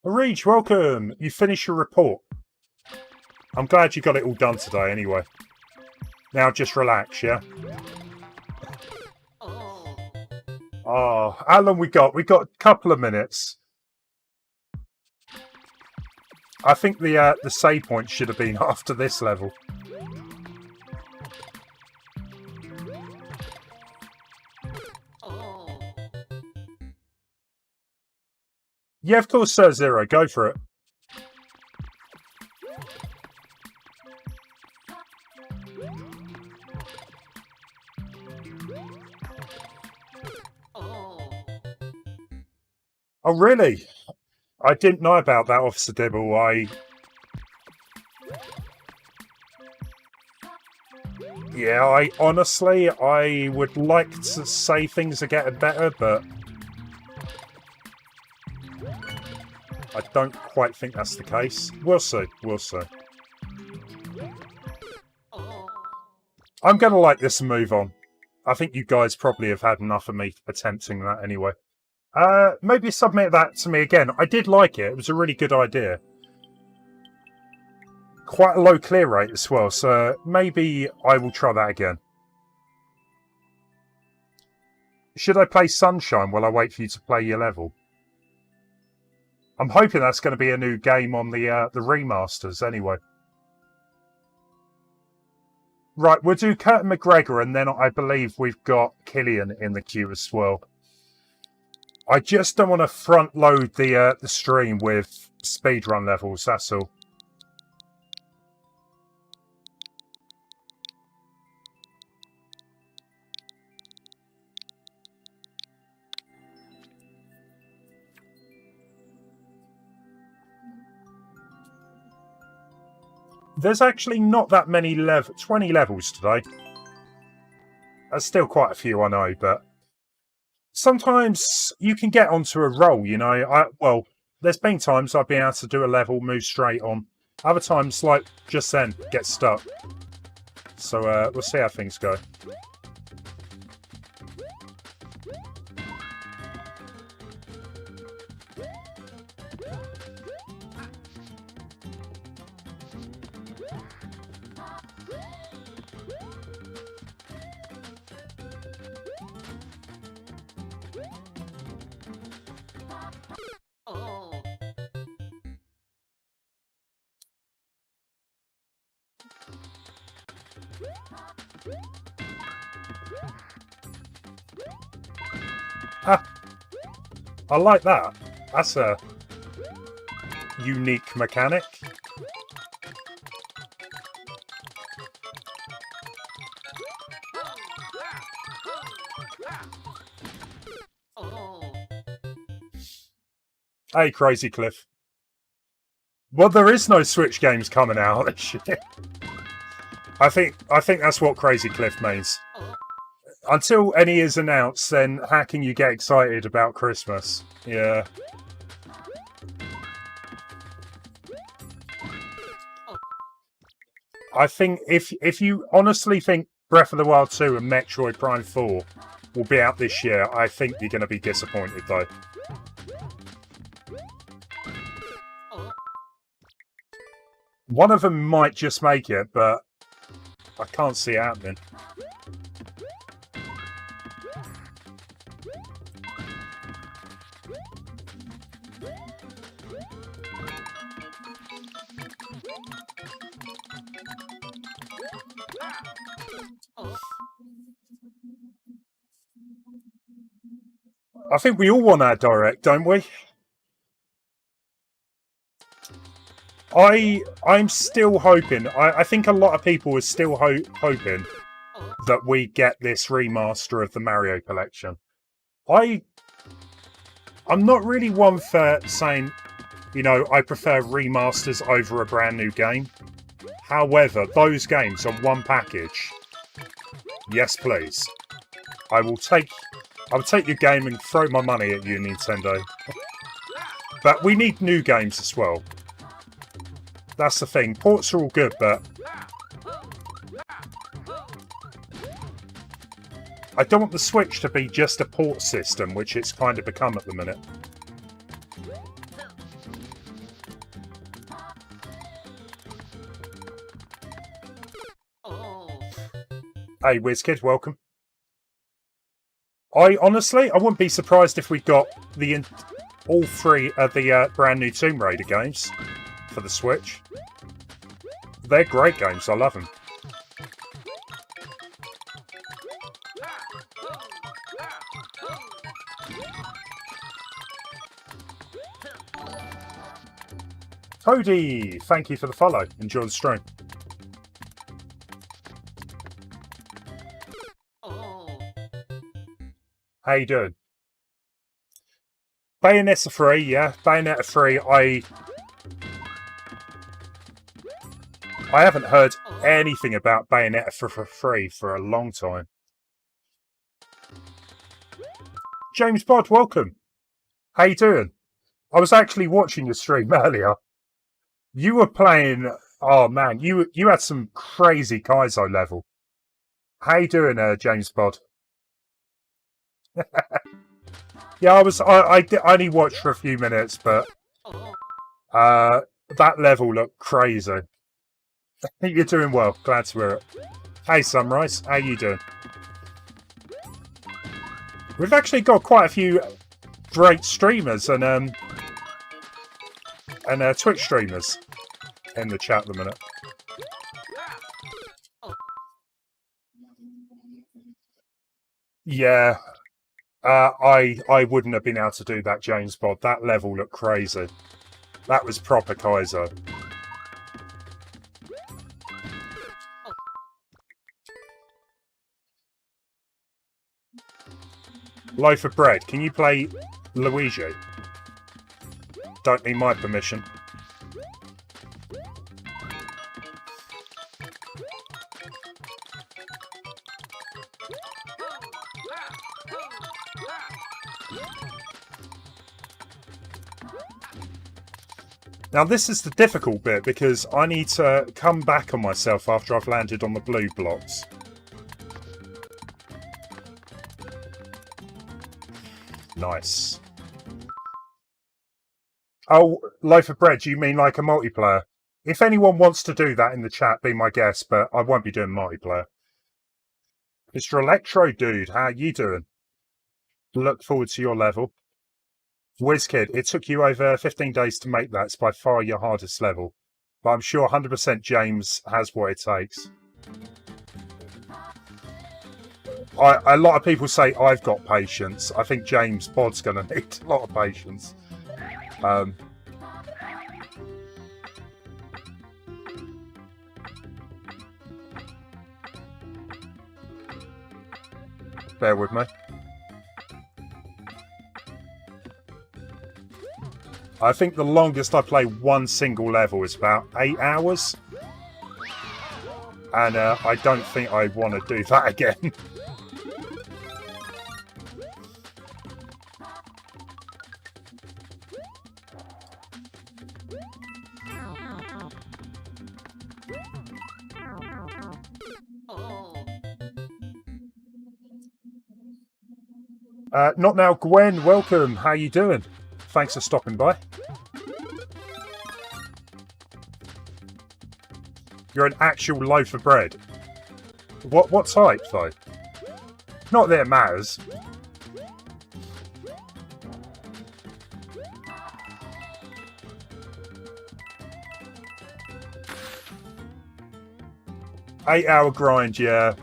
Reach, welcome. You finished your report. I'm glad you got it all done today anyway. Now just relax, yeah? Oh, how long we got? We got a couple of minutes. I think the save point should have been after this level. Yeah, of course, Sir Zero. Go for it. Oh, really? I didn't know about that, Officer Dibble. Yeah, I honestly, I would like to say things are getting better, but I don't quite think that's the case. We'll see. We'll see. I'm going to like this and move on. I think you guys probably have had enough of me attempting that anyway. Maybe submit that to me again. I did like it. It was a really good idea. Quite a low clear rate as well, so maybe I will try that again. Should I play Sunshine while I wait for you to play your level? I'm hoping that's going to be a new game on the remasters anyway. Right, we'll do Curtin McGregor, and then I believe we've got Killian in the queue as well. I just don't want to front load the stream with speedrun levels, that's all. There's actually not that many 20 levels today. That's still quite a few, I know, but sometimes you can get onto a roll, you know. Well, there's been times I've been able to do a level, move straight on. Other times, like just then, get stuck. So we'll see how things go. Ah, I like that. That's a unique mechanic. Hey, Crazy Cliff. Well, there is no Switch games coming out this year. I think that's what Crazy Cliff means. Until any is announced, then how can you get excited about Christmas? Yeah. I think if you honestly think Breath of the Wild 2 and Metroid Prime 4 will be out this year, I think you're going to be disappointed, though. One of them might just make it, but I can't see it happening. I think we all want our Direct, don't we? I'm still hoping. I think a lot of people are still hoping that we get this remaster of the Mario collection. I'm not really one for saying, you know, I prefer remasters over a brand new game. However, those games on one package, yes please. I'll take your game and throw my money at you, Nintendo. But we need new games as well. That's the thing. Ports are all good, but I don't want the Switch to be just a port system, which it's kind of become at the minute. Hey, WizKid, welcome. I wouldn't be surprised if we got all three of the brand new Tomb Raider games for the Switch. They're great games. I love them. Cody, thank you for the follow. Enjoy the stream. How you doing? Bayonetta 3, yeah. Bayonetta 3, I haven't heard anything about Bayonetta for free for a long time. James Bod, welcome. How you doing? I was actually watching your stream earlier. You were playing... Oh, man. You had some crazy Kaizo level. How you doing, James Bod? Yeah, I only watched for a few minutes, but... that level looked crazy. You're doing well. Glad to hear it. Hey, Sunrise. How you doing? We've actually got quite a few great streamers and Twitch streamers in the chat at the minute. Yeah, I wouldn't have been able to do that, James Bod. That level looked crazy. That was proper Kaizo. Loaf of Bread, can you play Luigi? Don't need my permission. Now this is the difficult bit because I need to come back on myself after I've landed on the blue blocks. Nice. Oh, Loaf of Bread, you mean like a multiplayer? If anyone wants to do that in the chat, be my guest, but I won't be doing multiplayer. Mr. Electro Dude, how you doing? Look forward to your level. WizKid, it took you over 15 days to make that. It's by far your hardest level. But I'm sure 100% James has what it takes. A lot of people say I've got patience. I think James Bod's going to need a lot of patience. Bear with me. I think the longest I play one single level is about 8 hours. And I don't think I want to do that again. Not now, Gwen. Welcome. How you doing? Thanks for stopping by. You're an actual loaf of bread. What type, though? Not that it matters. Eight-hour grind, yeah.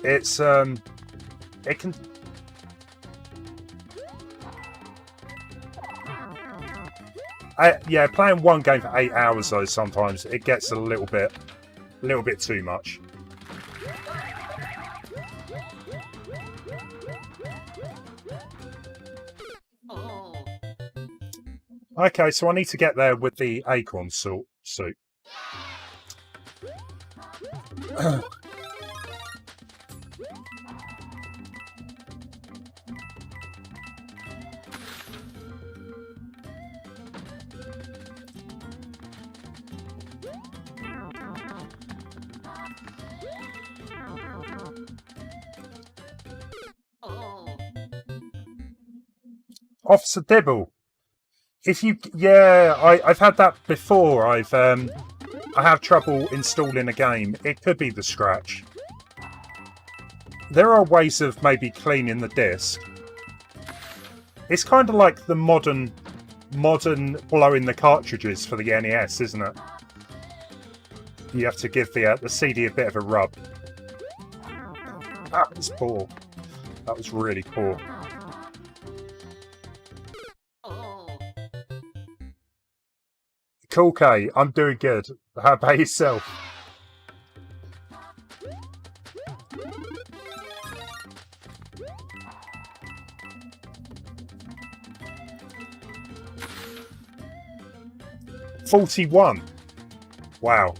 It's it can. Yeah, playing one game for 8 hours though sometimes it gets a little bit too much. Okay, so I need to get there with the acorn suit. Officer Dibble. If you, yeah, I've had that before. I've I have trouble installing a game, it could be the scratch. There are ways of maybe cleaning the disc. It's kind of like the modern blowing the cartridges for the NES, isn't it? You have to give the CD a bit of a rub. That was poor. That was really poor. Cool K, I'm doing good. How about yourself? $41. Wow.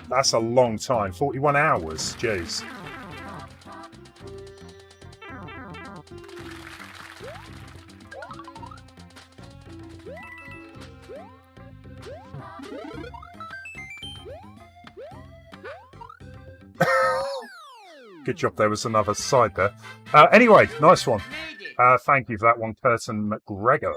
That's a long time. 41 hours. Jeez. Good job there was another side there. Anyway, nice one. Thank you for that one, Curtin McGregor.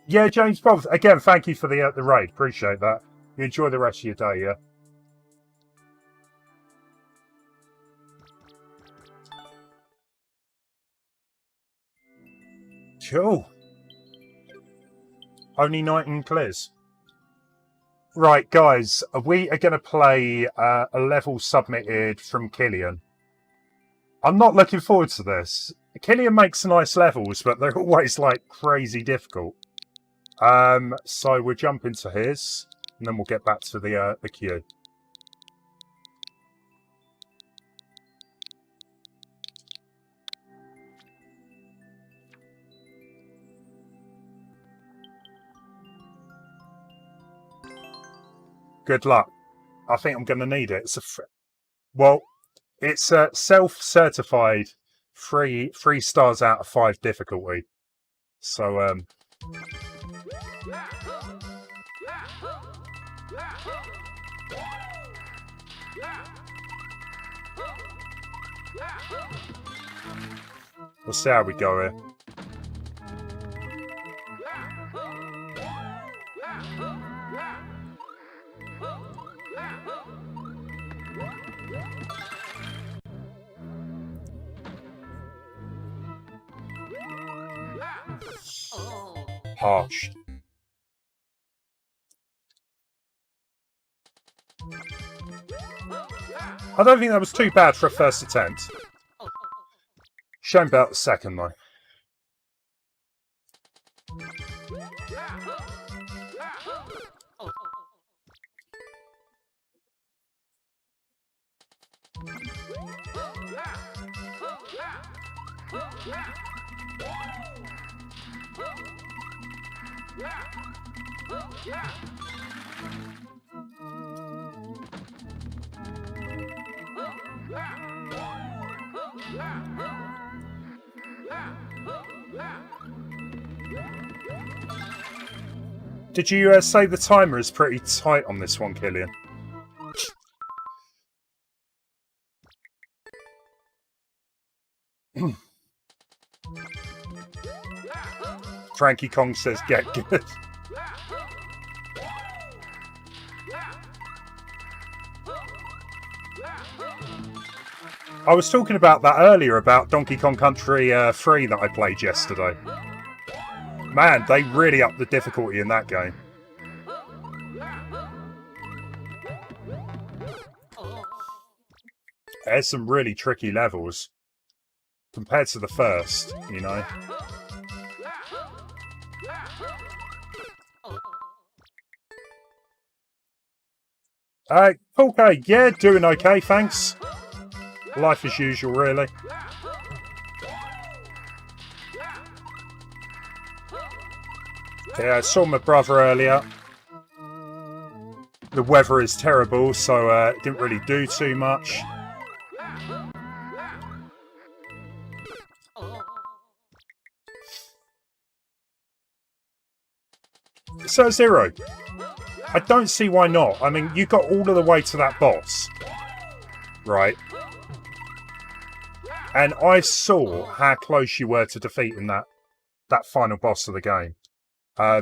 Yeah, James Bob, again, thank you for the raid. Appreciate that. You enjoy the rest of your day, yeah? Cool. Only 19 clears. Right, guys, we are going to play a level submitted from Killian. I'm not looking forward to this. Killian makes nice levels, but they're always, like, crazy difficult. So we'll jump into his, and then we'll get back to the queue. Good luck. I think I'm going to need it. Well, it's a self-certified 3 stars out of 5 difficulty. So, we'll see how we go here. Harsh. I don't think that was too bad for a first attempt. Shame about the second, though. Did you say the timer is pretty tight on this one, Killian? Frankie Kong says, get good. I was talking about that earlier, about Donkey Kong Country 3 that I played yesterday. Man, they really upped the difficulty in that game. There's some really tricky levels compared to the first, you know. Okay, yeah, doing okay, thanks. Life as usual, really. Yeah, I saw my brother earlier. The weather is terrible, so it didn't really do too much. So, Zero, I don't see why not. I mean, you got all of the way to that boss, right? And I saw how close you were to defeating that final boss of the game. I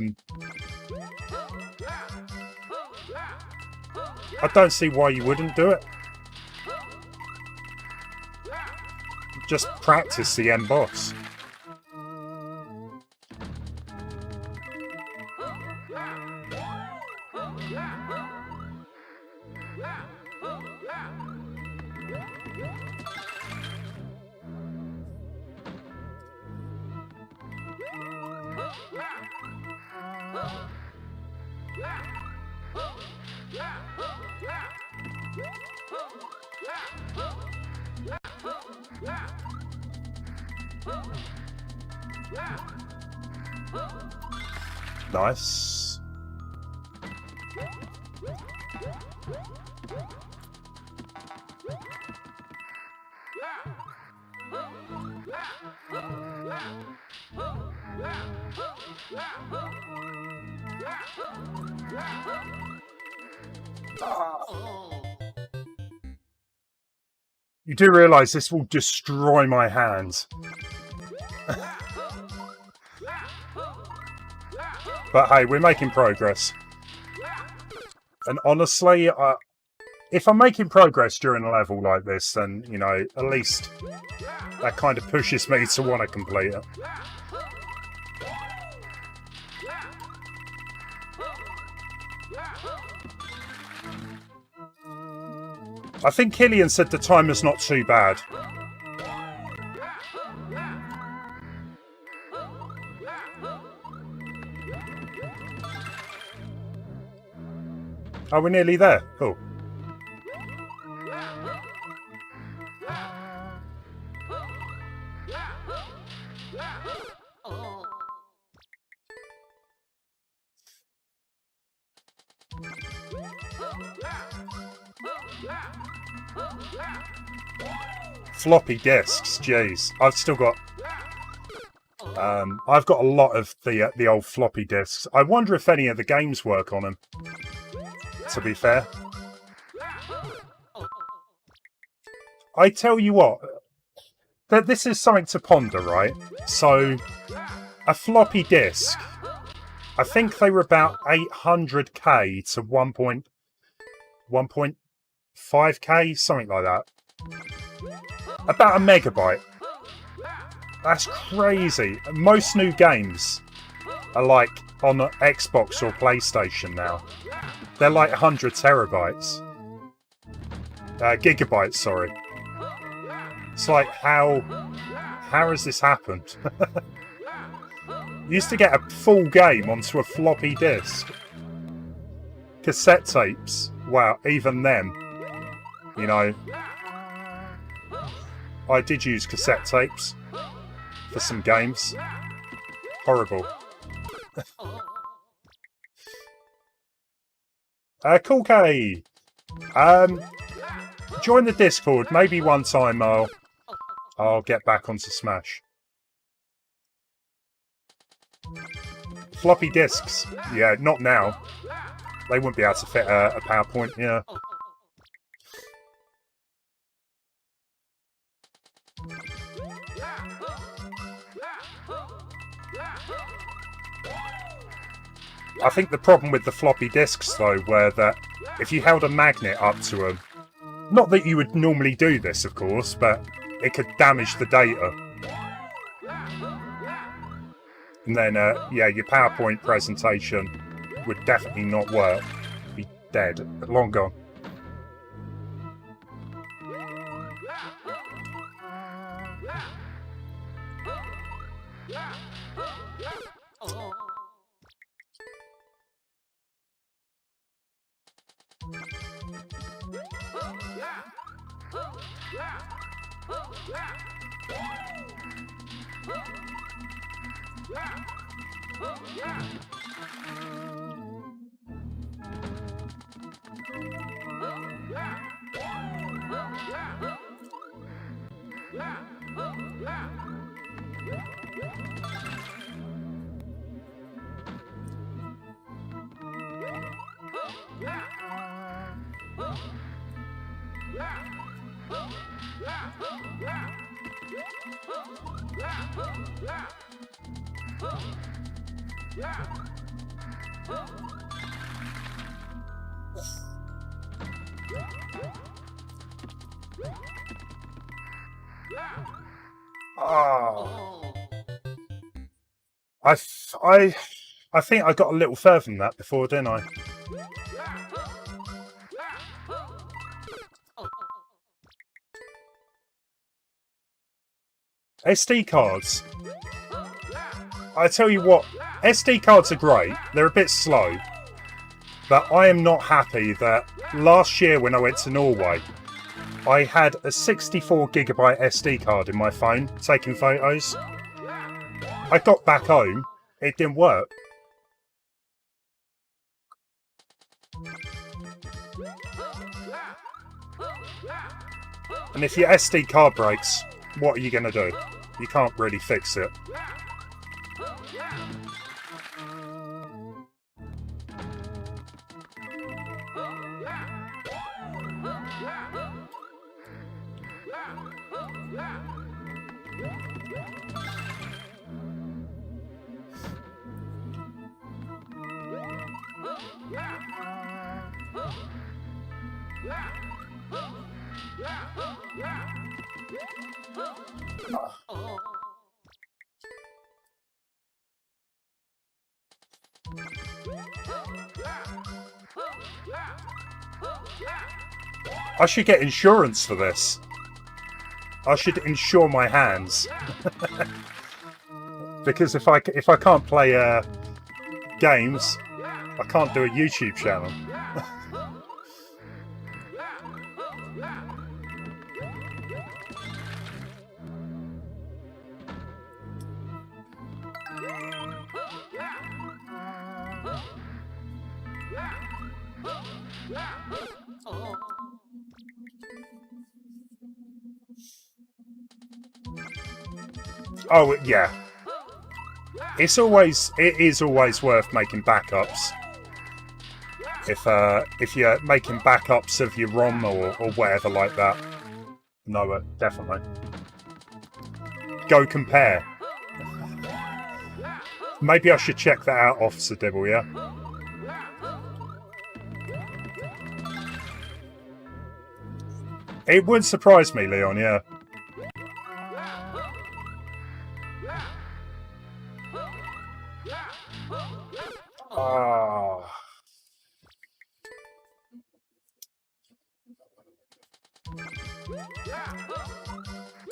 don't see why you wouldn't do it. Just practice the end boss. Nice. You do realise this will destroy my hands. But hey, we're making progress. And honestly, if I'm making progress during a level like this, then, you know, at least that kind of pushes me to want to complete it. I think Killian said the timer's not too bad. Oh, we're nearly there. Cool. Floppy disks, jeez. I've still got... I've got a lot of the old floppy disks. I wonder if any of the games work on them, to be fair. I tell you what, this is something to ponder, right? So, a floppy disk, I think they were about 800k to 1.5k, something like that. About a megabyte. That's crazy. Most new games are like on the Xbox or PlayStation now. They're like 100 terabytes. Gigabytes, sorry. It's like, how has this happened? You used to get a full game onto a floppy disk. Cassette tapes. Wow, even then. You know. I did use cassette tapes for some games. Horrible. Cool K. Join the Discord. Maybe one time I'll get back onto Smash. Floppy disks. Yeah, not now. They wouldn't be able to fit a PowerPoint, yeah. I think the problem with the floppy disks, though, were that if you held a magnet up to them, not that you would normally do this, of course, but it could damage the data. And then, yeah, your PowerPoint presentation would definitely not work. Be dead. Long gone. Oh. I think I got a little further than that before, didn't I? SD cards. I tell you what, SD cards are great. They're a bit slow. But I am not happy that last year when I went to Norway, I had a 64GB SD card in my phone taking photos. I got back home, it didn't work. And if your SD card breaks, what are you going to do? You can't really fix it. I should get insurance for this. I should insure my hands. Because if I can't play games, I can't do a YouTube channel. Oh yeah, it is always worth making backups. If you're making backups of your ROM or whatever like that, no, definitely go compare. Maybe I should check that out, Officer Dibble. Yeah. It would surprise me, Leon. Yeah.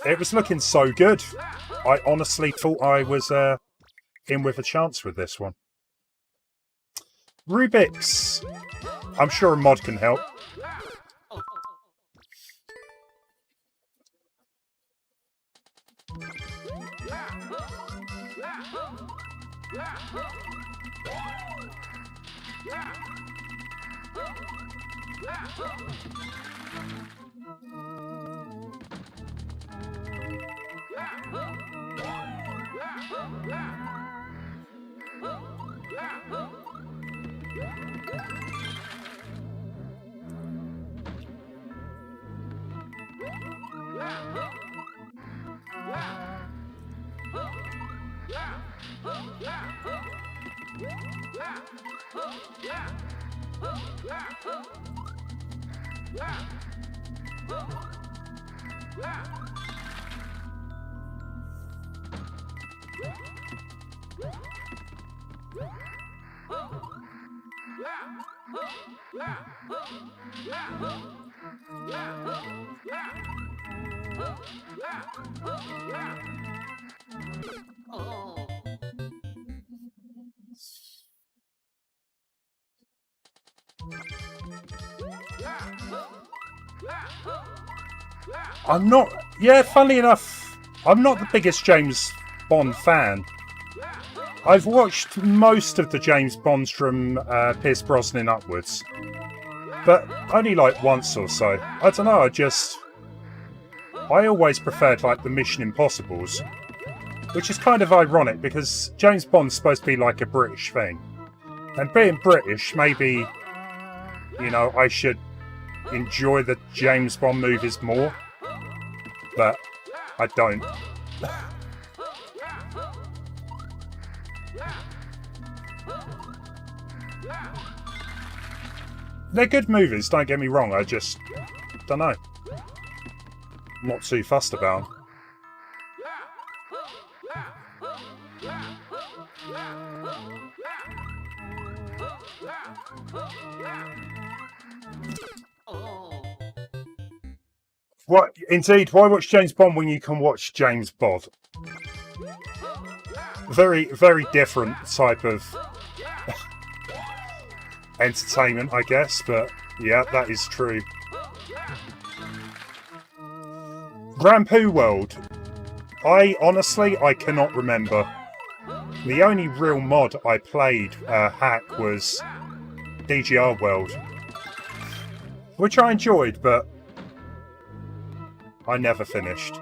It was looking so good. I honestly thought I was in with a chance with this one. Rubik's. I'm sure a mod can help. I'm not... Yeah, funnily enough, I'm not the biggest James Bond fan. I've watched most of the James Bonds from Pierce Brosnan upwards. But only like once or so. I don't know, I always preferred like the Mission Impossibles. Which is kind of ironic because James Bond's supposed to be like a British thing. And being British, maybe, you know, I should enjoy the James Bond movies more. but I don't. They're good movies, don't get me wrong, I just don't know. I'm not too fussed about them. What? Indeed, why watch James Bond when you can watch James Bod? Very, very different type of entertainment, I guess, but yeah, that is true. Rampu World. Honestly, I cannot remember. The only real mod I played hack was DGR World, which I enjoyed, but I never finished.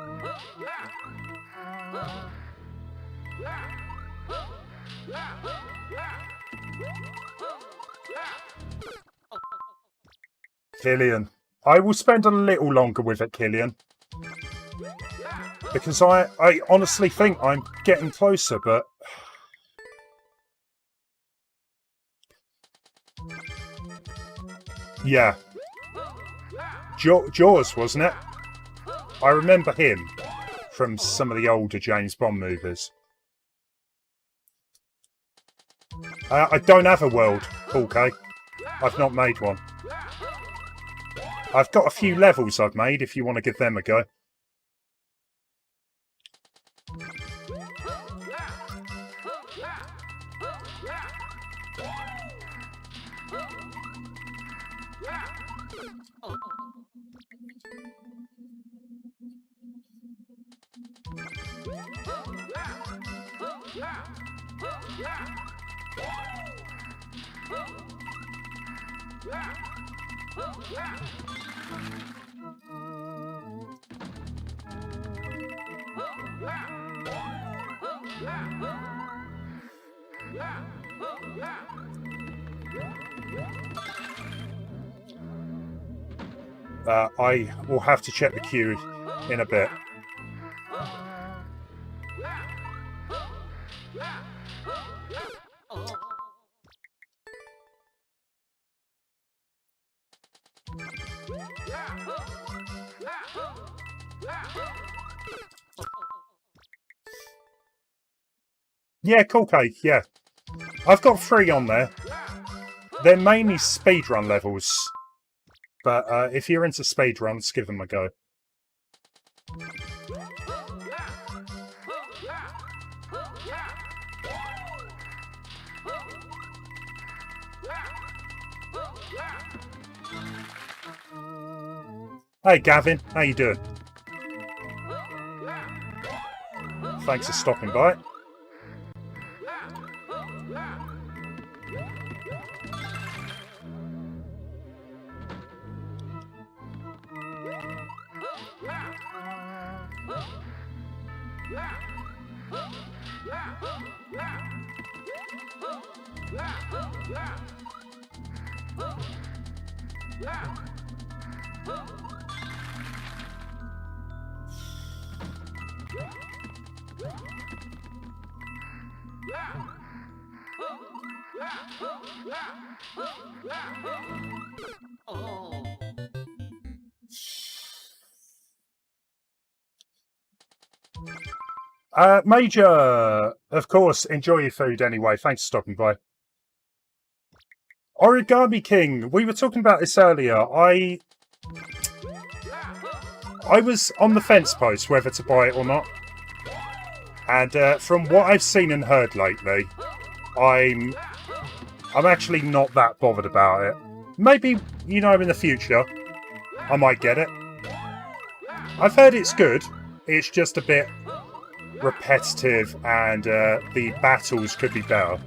Killian. I will spend a little longer with it, Killian. Because I honestly think I'm getting closer, but... yeah. Jaws, wasn't it? I remember him from some of the older James Bond movies. I don't have a world, Paul K. I've not made one. I've got a few levels I've made if you want to give them a go. I will have to check the queue in a bit. Yeah, cool cake, yeah. I've got 3 on there. They're mainly speedrun levels. But if you're into speedruns, give them a go. Hey Gavin, how you doing? Thanks for stopping by. Major, of course, enjoy your food anyway. Thanks for stopping by. Origami King, we were talking about this earlier. I was on the fence post whether to buy it or not. And from what I've seen and heard lately, I'm actually not that bothered about it. Maybe, you know, in the future, I might get it. I've heard it's good. It's just a bit repetitive and the battles could be better.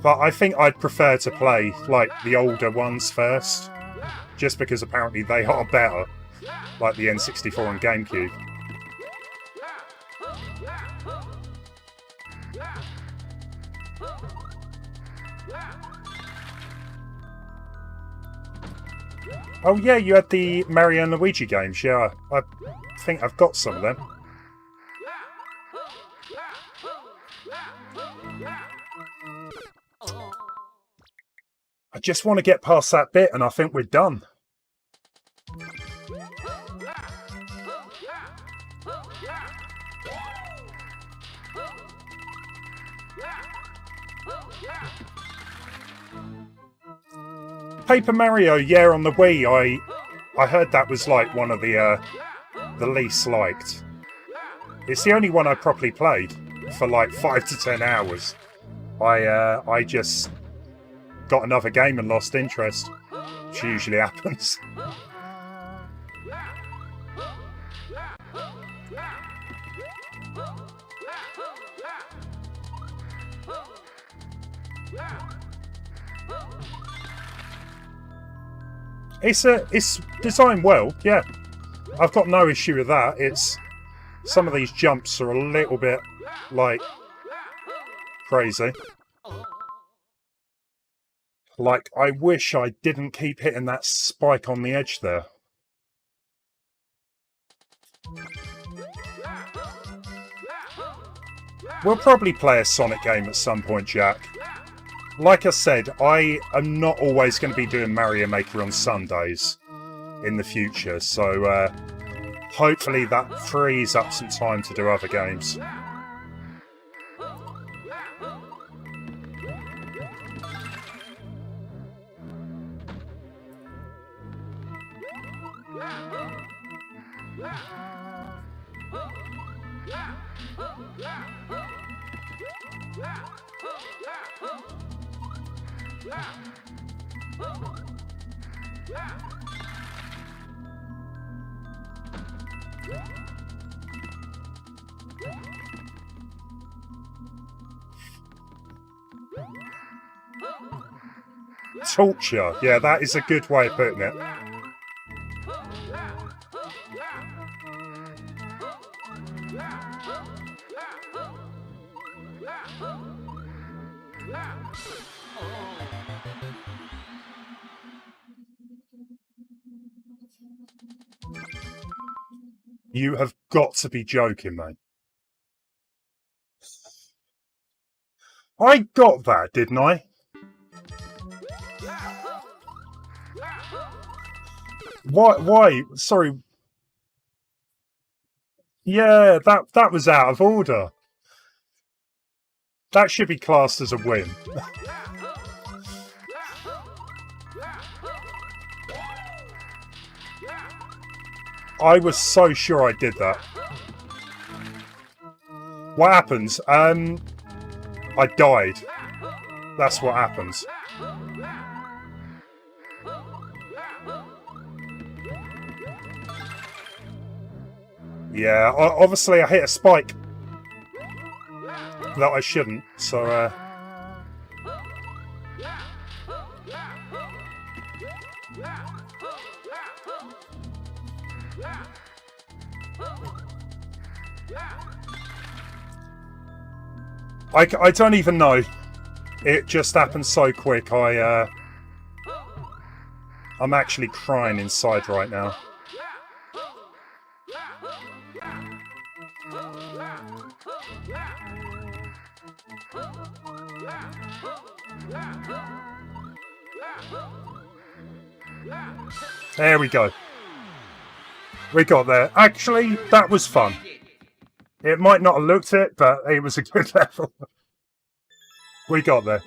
But I think I'd prefer to play, like, the older ones first. Just because apparently they are better. Like the N64 and GameCube. Oh yeah, you had the Mario and Luigi games. Yeah, I think I've got some of them. I just want to get past that bit and I think we're done. Paper Mario, yeah, on the Wii, I heard that was like one of the least liked. It's the only one I properly played for like 5 to 10 hours. I just got another game and lost interest, which usually happens. It's designed well, yeah. I've got no issue with that. It's some of these jumps are a little bit like crazy. Like, I wish I didn't keep hitting that spike on the edge there. We'll probably play a Sonic game at some point, Jack. Like I said, I am not always going to be doing Mario Maker on Sundays in the future, so hopefully that frees up some time to do other games. Torture, yeah, that is a good way of putting it. You have got to be joking, mate. I got that, didn't I? Why? Sorry. Yeah, that was out of order. That should be classed as a win. I was so sure I did that. What happens? I died. That's what happens. Yeah, obviously I hit a spike that I shouldn't, so I don't even know. It just happened so quick. I'm actually crying inside right now. There we go. We got there. Actually, that was fun. It might not have looked it, but it was a good level. We got there.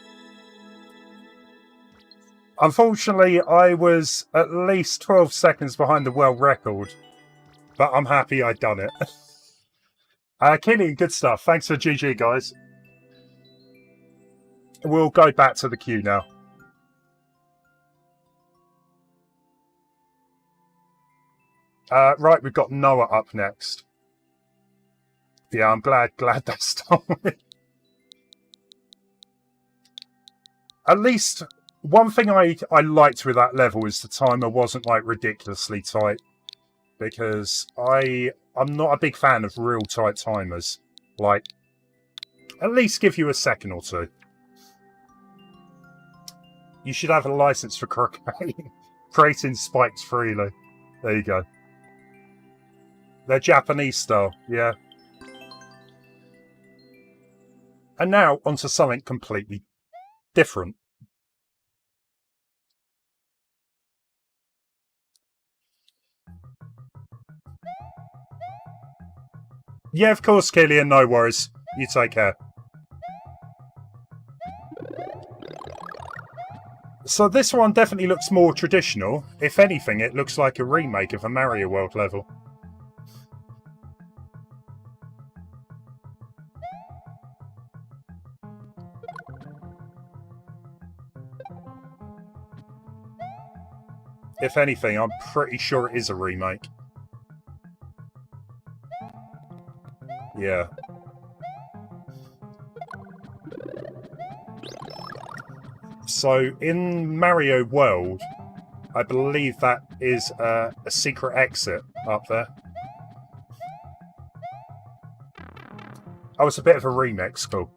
Unfortunately, I was at least 12 seconds behind the world record, but I'm happy I'd done it. Killian, good stuff. Thanks for GG, guys. We'll go back to the queue now. Right, we've got Noah up next. Yeah, I'm glad that's done with. At least one thing I liked with that level is the timer wasn't like ridiculously tight, because I'm not a big fan of real tight timers. Like, at least give you a second or two. You should have a license for croquet. Creating spikes freely. There you go. They're Japanese style, yeah. And now onto something completely different. Yeah, of course, Killian, no worries. You take care. So this one definitely looks more traditional. If anything, it looks like a remake of a Mario World level. If anything, I'm pretty sure it is a remake. Yeah. So in Mario World, I believe that is a secret exit up there. Oh, it's a bit of a remix, cool.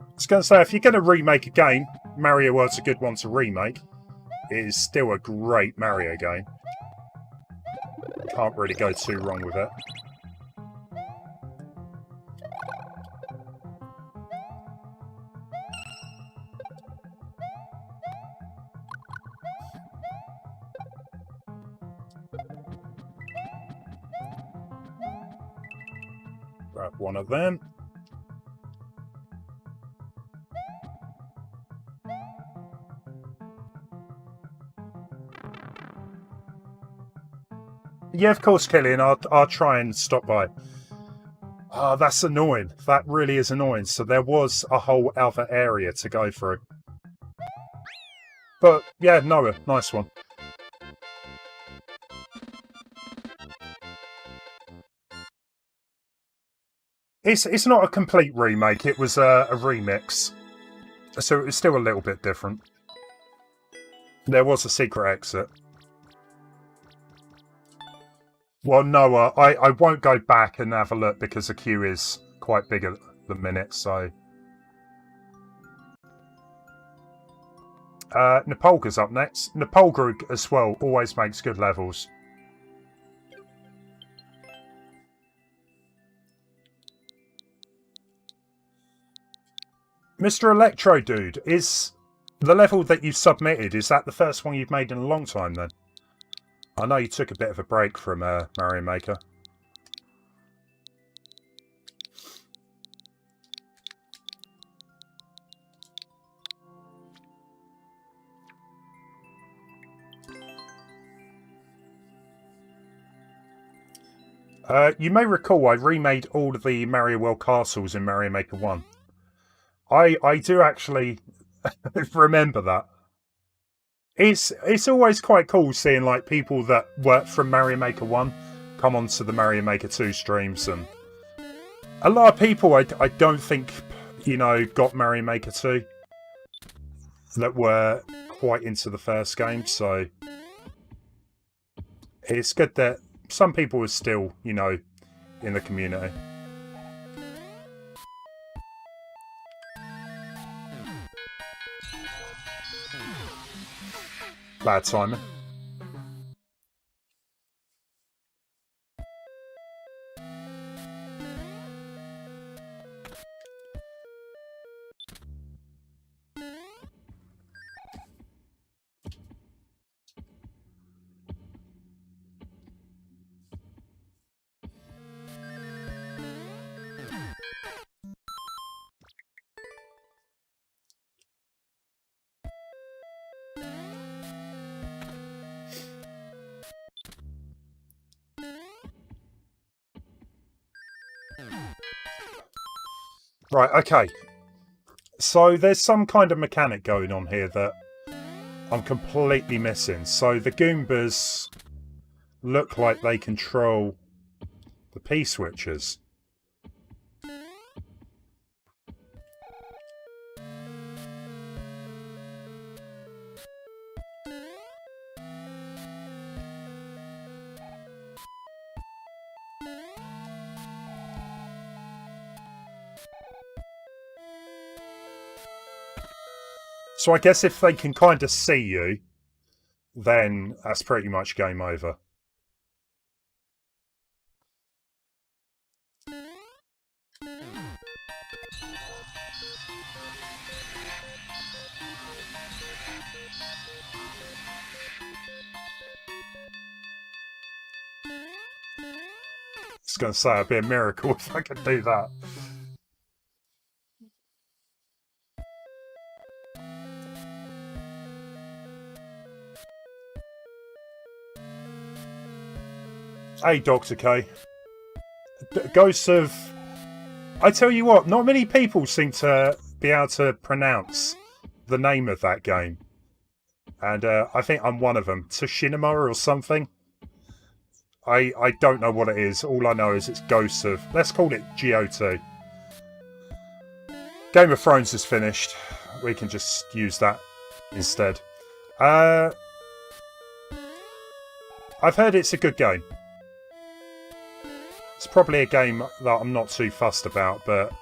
I was going to say, if you're going to remake a game, Mario World's a good one to remake. It is still a great Mario game. Can't really go too wrong with it. Grab one of them. Yeah, of course, Killian. I'll try and stop by. Oh, that's annoying. That really is annoying. So there was a whole other area to go through. But, yeah, Noah, nice one. It's not a complete remake. It was a remix. So it was still a little bit different. There was a secret exit. Well, Noah, I won't go back and have a look because the queue is quite big at the minute, so... Nepolga's up next. Nepolga as well always makes good levels. Mr. Electro Dude, is the level that you've submitted, is that the first one you've made in a long time then? I know you took a bit of a break from Mario Maker. You may recall I remade all of the Mario World castles in Mario Maker 1. I do actually remember that. It's always quite cool seeing like people that work from Mario Maker 1 come onto the Mario Maker 2 streams, and a lot of people I don't think, you know, got Mario Maker 2 that were quite into the first game, so it's good that some people are still, you know, in the community. Bad timing. Right, okay. So there's some kind of mechanic going on here that I'm completely missing. So the Goombas look like they control The P-switchers. So I guess if they can kind of see you, then that's pretty much game over. I was going to say it'd be a miracle if I could do that. Hey, Dr. K. Ghosts of... I tell you what, not many people seem to be able to pronounce the name of that game. And I think I'm one of them. Tsushinima or something. I don't know what it is. All I know is it's Ghosts of... Let's call it GOT. Game of Thrones is finished. We can just use that instead. I've heard it's a good game. It's probably a game that I'm not too fussed about, but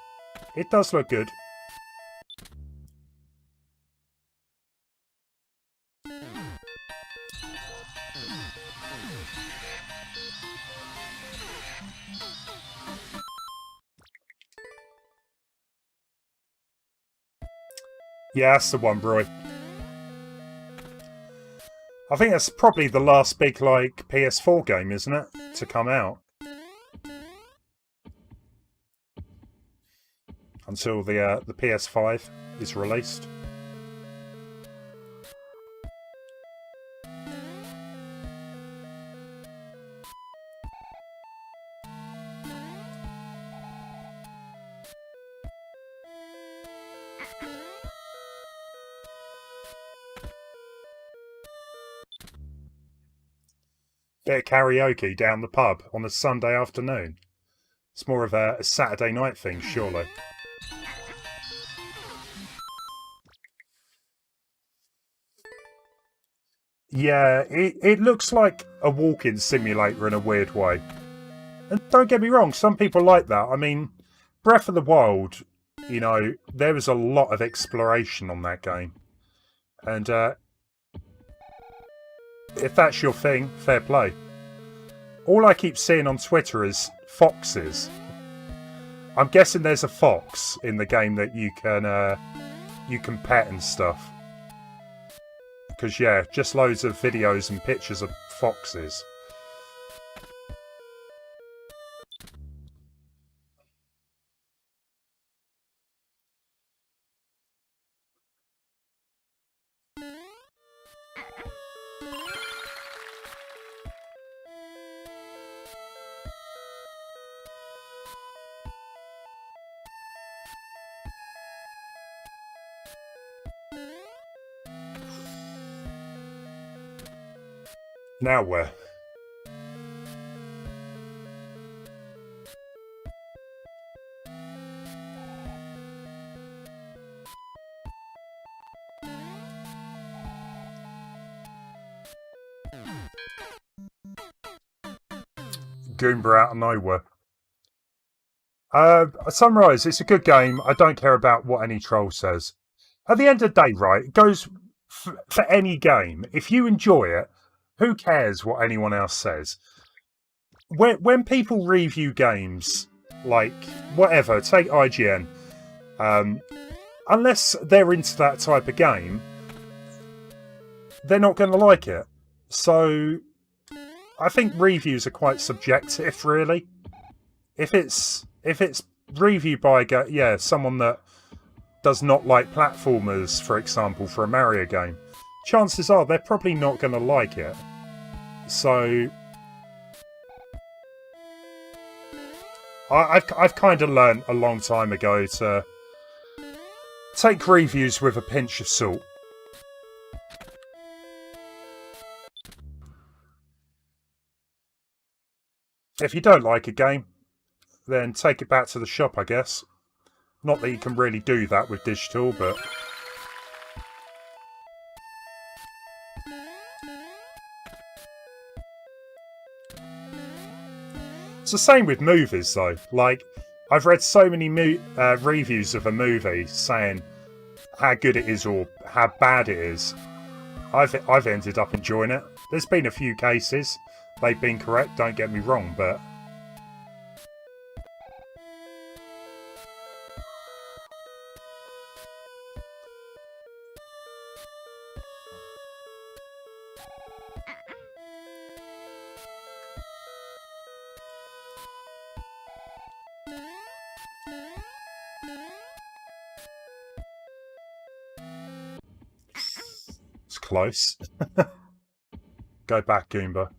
it does look good. Yeah, that's the one, bro. I think that's probably the last big, like, PS4 game, isn't it? To come out. Until the PS5 is released. Bit of karaoke down the pub on a Sunday afternoon. It's more of a Saturday night thing, surely. Yeah, it looks like a walking simulator in a weird way. And don't get me wrong, some people like that. I mean, Breath of the Wild, you know, there was a lot of exploration on that game. And if that's your thing, fair play. All I keep seeing on Twitter is foxes. I'm guessing there's a fox in the game that you can pet and stuff. Because, yeah, just loads of videos and pictures of foxes. Now where? Goomba out of nowhere. Sunrise, it's a good game. I don't care about what any troll says. At the end of the day, right, it goes for any game. If you enjoy it, who cares what anyone else says? When people review games, like, whatever, take IGN, unless they're into that type of game, they're not going to like it. So, I think reviews are quite subjective, really. If it's reviewed by someone that does not like platformers, for example, for a Mario game, chances are they're probably not going to like it. So I've kind of learned a long time ago to take reviews with a pinch of salt. If you don't like a game, then take it back to the shop, I guess. Not that you can really do that with digital, but... It's the same with movies, though. Like, I've read so many reviews of a movie saying how good it is or how bad it is. I've ended up enjoying it. There's been a few cases. They've been correct, don't get me wrong, but... It's close. Go back, Goomba.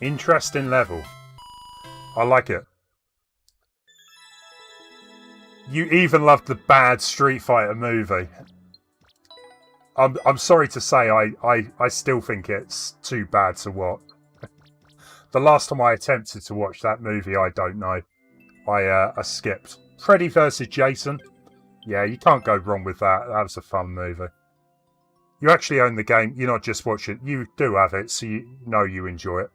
Interesting level. I like it. You even loved the bad Street Fighter movie. I'm sorry to say I still think it's too bad to watch. The last time I attempted to watch that movie, I don't know. I skipped. Freddy vs. Jason. Yeah, you can't go wrong with that. That was a fun movie. You actually own the game. You're not just watching. You do have it, so you know you enjoy it.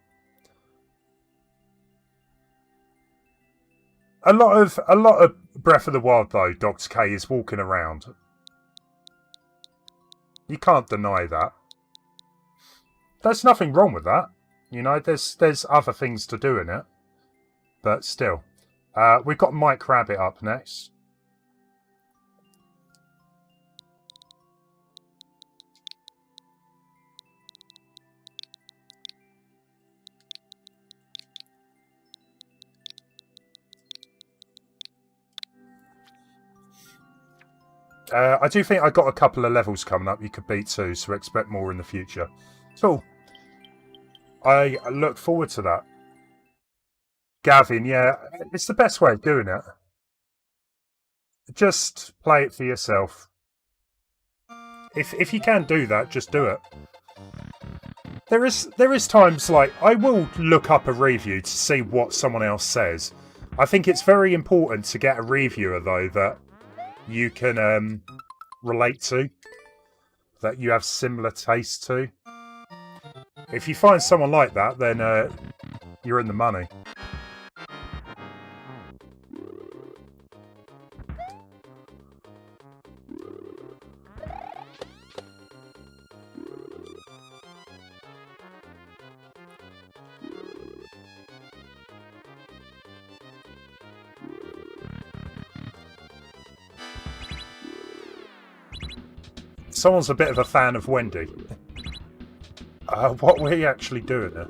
A lot of Breath of the Wild, though, Dr. K, is walking around. You can't deny that. There's nothing wrong with that. You know, there's other things to do in it. But still. We've got Mike Rabbit up next. I do think I got a couple of levels coming up you could beat too, so expect more in the future. Cool. I look forward to that. Gavin, yeah, it's the best way of doing it. Just play it for yourself. If you can do that, just do it. There is times like I will look up a review to see what someone else says. I think it's very important to get a reviewer though that you can relate to, that you have similar taste to. If you find someone like that, then you're in the money. Someone's a bit of a fan of Wendy. What were you actually doing there?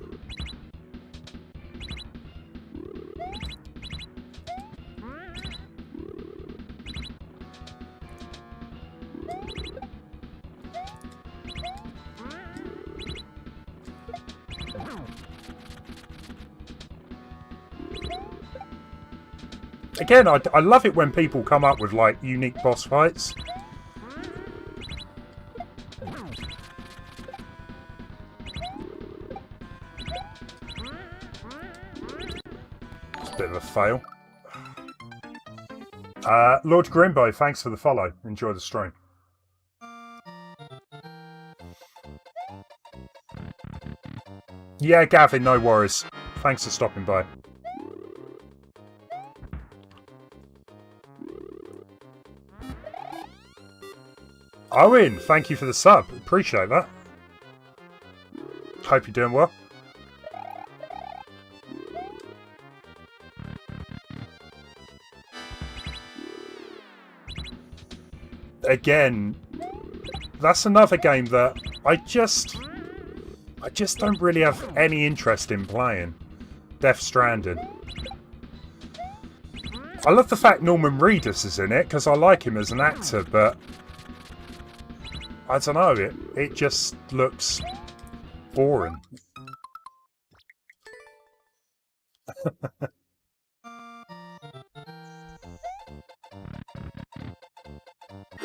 Again, I love it when people come up with like unique boss fights. Bit of a fail. Lord Grimbo, thanks for the follow. Enjoy the stream. Yeah, Gavin, no worries. Thanks for stopping by. Owen, thank you for the sub. Appreciate that. Hope you're doing well. Again, that's another game that I just don't really have any interest in playing. Death Stranding. I love the fact Norman Reedus is in it because I like him as an actor, but I don't know, it just looks boring.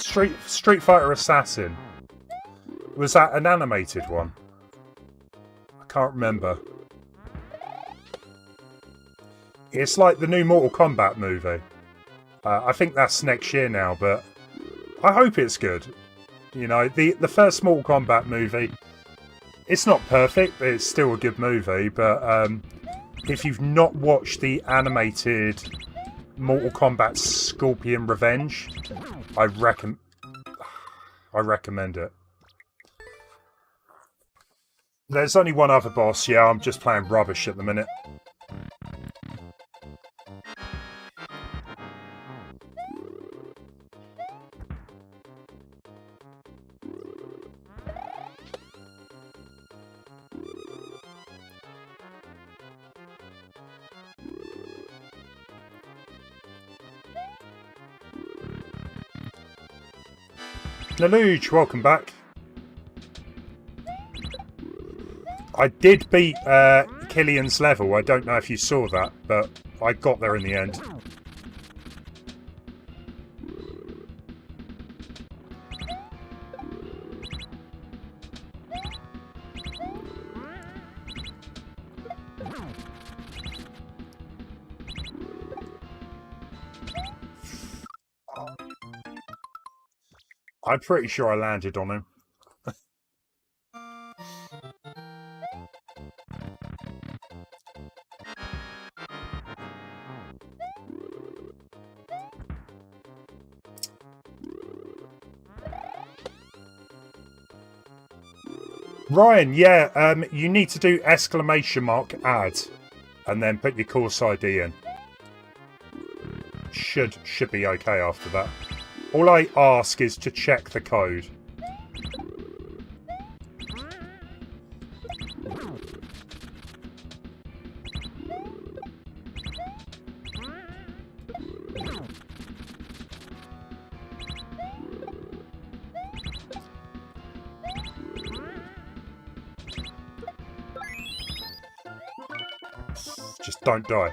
Street Fighter Assassin. Was that an animated one? I can't remember. It's like the new Mortal Kombat movie. I think that's next year now, but I hope it's good. You know, the first Mortal Kombat movie, it's not perfect, but it's still a good movie. But if you've not watched the animated Mortal Kombat Scorpion Revenge, I recommend it. There's only one other boss. Yeah, I'm just playing rubbish at the minute. Naluge, welcome back. I did beat Killian's level. I don't know if you saw that, but I got there in the end. I'm pretty sure I landed on him. Ryan, yeah, you need to do !add and then put your course ID in. Should be okay after that. All I ask is to check the code. Just don't die.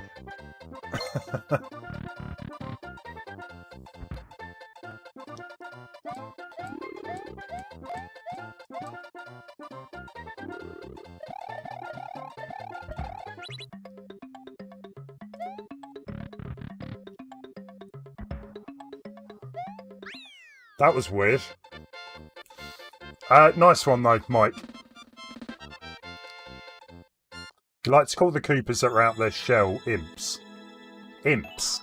That was weird. Nice one though, Mike. You like to call the Koopas that are out their shell imps. Imps.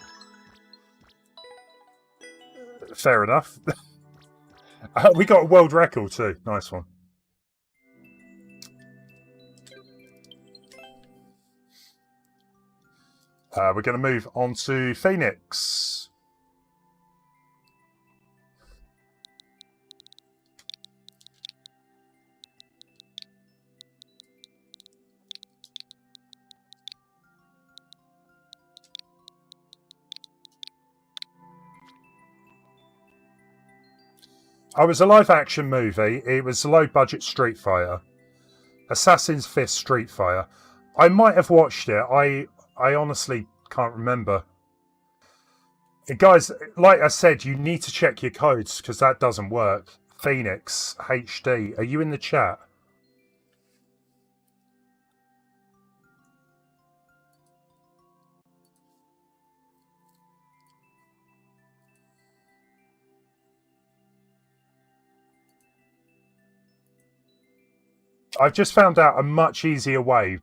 Fair enough. We got a world record too. Nice one. We're going to move on to Phoenix. Oh, it was a live-action movie. It was a low-budget Street Fighter. Assassin's Fist Street Fighter. I might have watched it. I honestly can't remember. Guys, like I said, you need to check your codes because that doesn't work. Phoenix HD. Are you in the chat? I've just found out a much easier way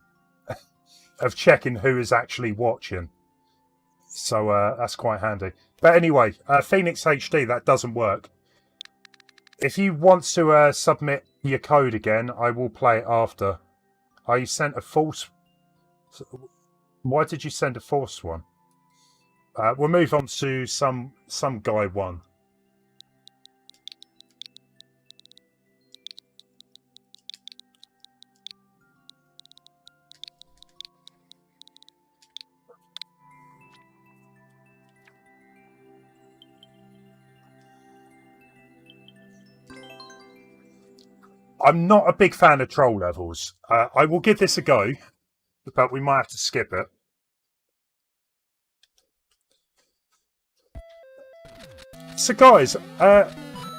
of checking who is actually watching. So that's quite handy. But anyway, Phoenix HD, that doesn't work. If you want to submit your code again, I will play it after. Oh, you sent a false... Why did you send a false one? We'll move on to some guy one. I'm not a big fan of troll levels. I will give this a go, but we might have to skip it. So guys,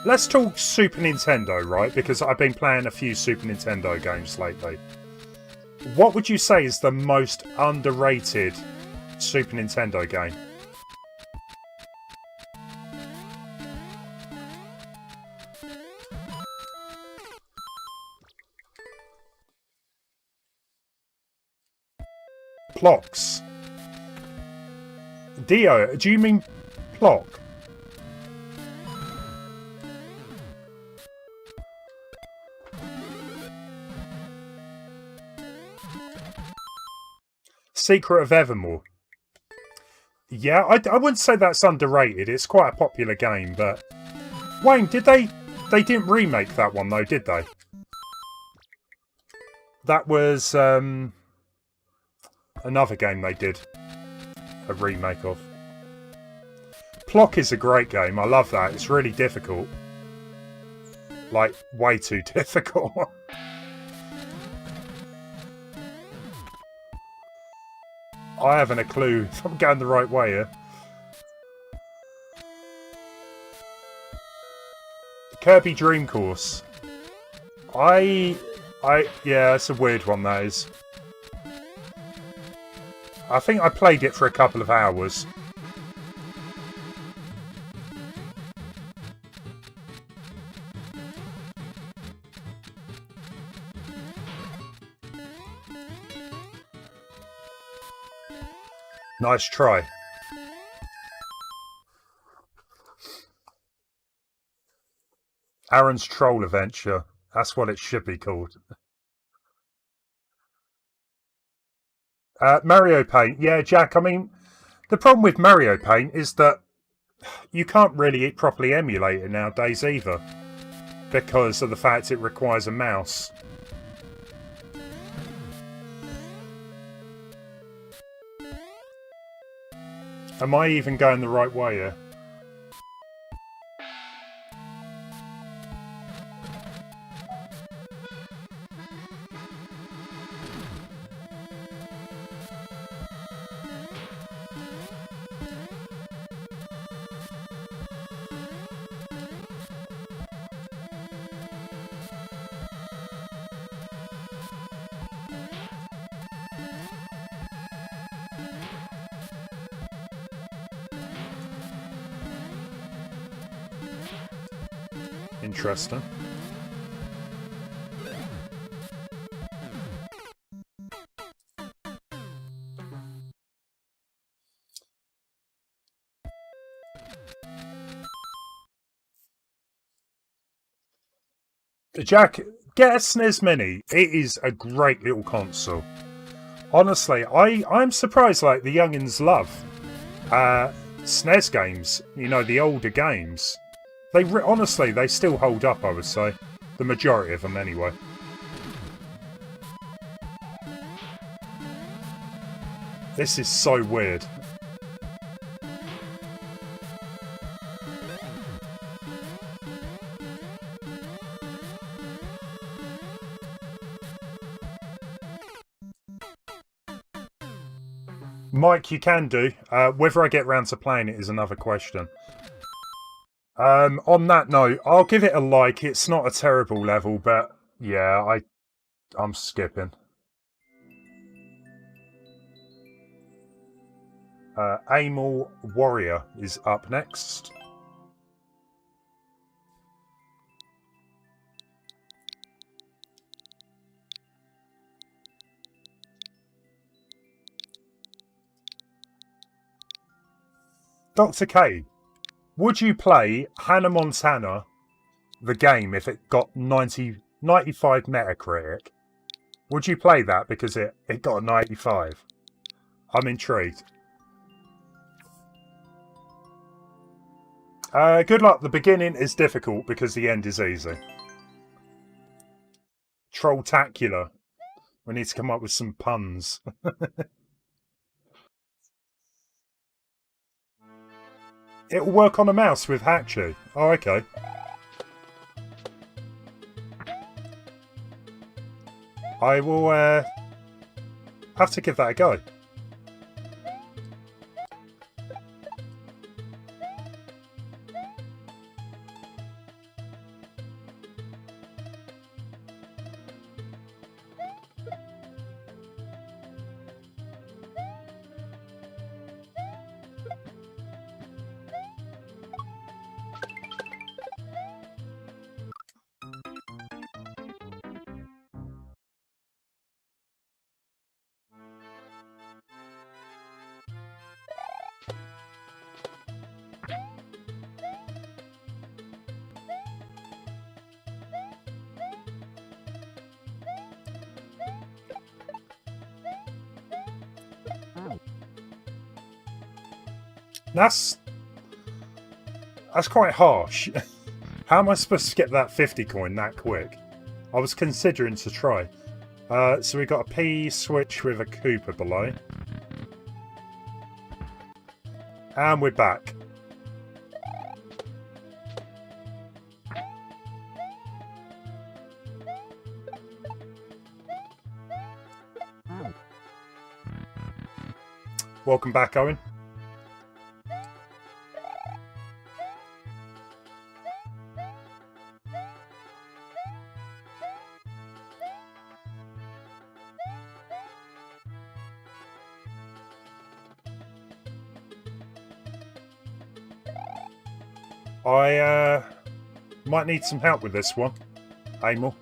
let's talk Super Nintendo, right? Because I've been playing a few Super Nintendo games lately. What would you say is the most underrated Super Nintendo game? Plox. Dio, do you mean Plock? Secret of Evermore. Yeah, I wouldn't say that's underrated. It's quite a popular game, but... Wayne, did they didn't remake that one, though, did they? That was, another game they did a remake of. Plock is a great game. I love that. It's really difficult. Like, way too difficult. I haven't a clue if I'm going the right way here. Kirby Dream Course. Yeah, it's a weird one, that is. I think I played it for a couple of hours. Nice try. Aaron's Troll Adventure. That's what it should be called. Mario Paint. Yeah, Jack, I mean, the problem with Mario Paint is that you can't really properly emulate it nowadays either, because of the fact it requires a mouse. Am I even going the right way here? Interesting. Jack, get a SNES Mini. It is a great little console. Honestly, I'm surprised like the youngins love SNES games. You know, the older games. Honestly, they still hold up, I would say. The majority of them, anyway. This is so weird. Mike, you can do. Whether I get round to playing it is another question. On that note, I'll give it a like. It's not a terrible level, but yeah, I'm skipping. Amal Warrior is up next. Dr. K, would you play Hannah Montana, the game, if it got 95 Metacritic? Would you play that because it got a 95? I'm intrigued. Good luck. The beginning is difficult because the end is easy. Trolltacular. We need to come up with some puns. It'll work on a mouse with Hatchy. Oh, okay. I will have to give that a go. That's quite harsh. How am I supposed to get that 50 coin that quick? I was considering to try. So we got a P switch with a Cooper below. And we're back. Welcome back, Owen. I might need some help with this one, Amel.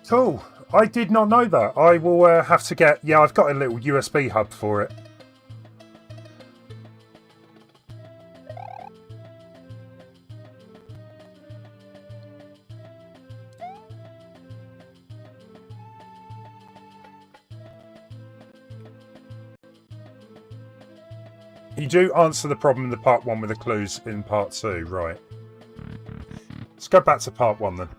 Cool. I did not know that. I will have to get... Yeah, I've got a little USB hub for it. You do answer the problem in the part 1 with the clues in part 2, right. Let's go back to part 1 then.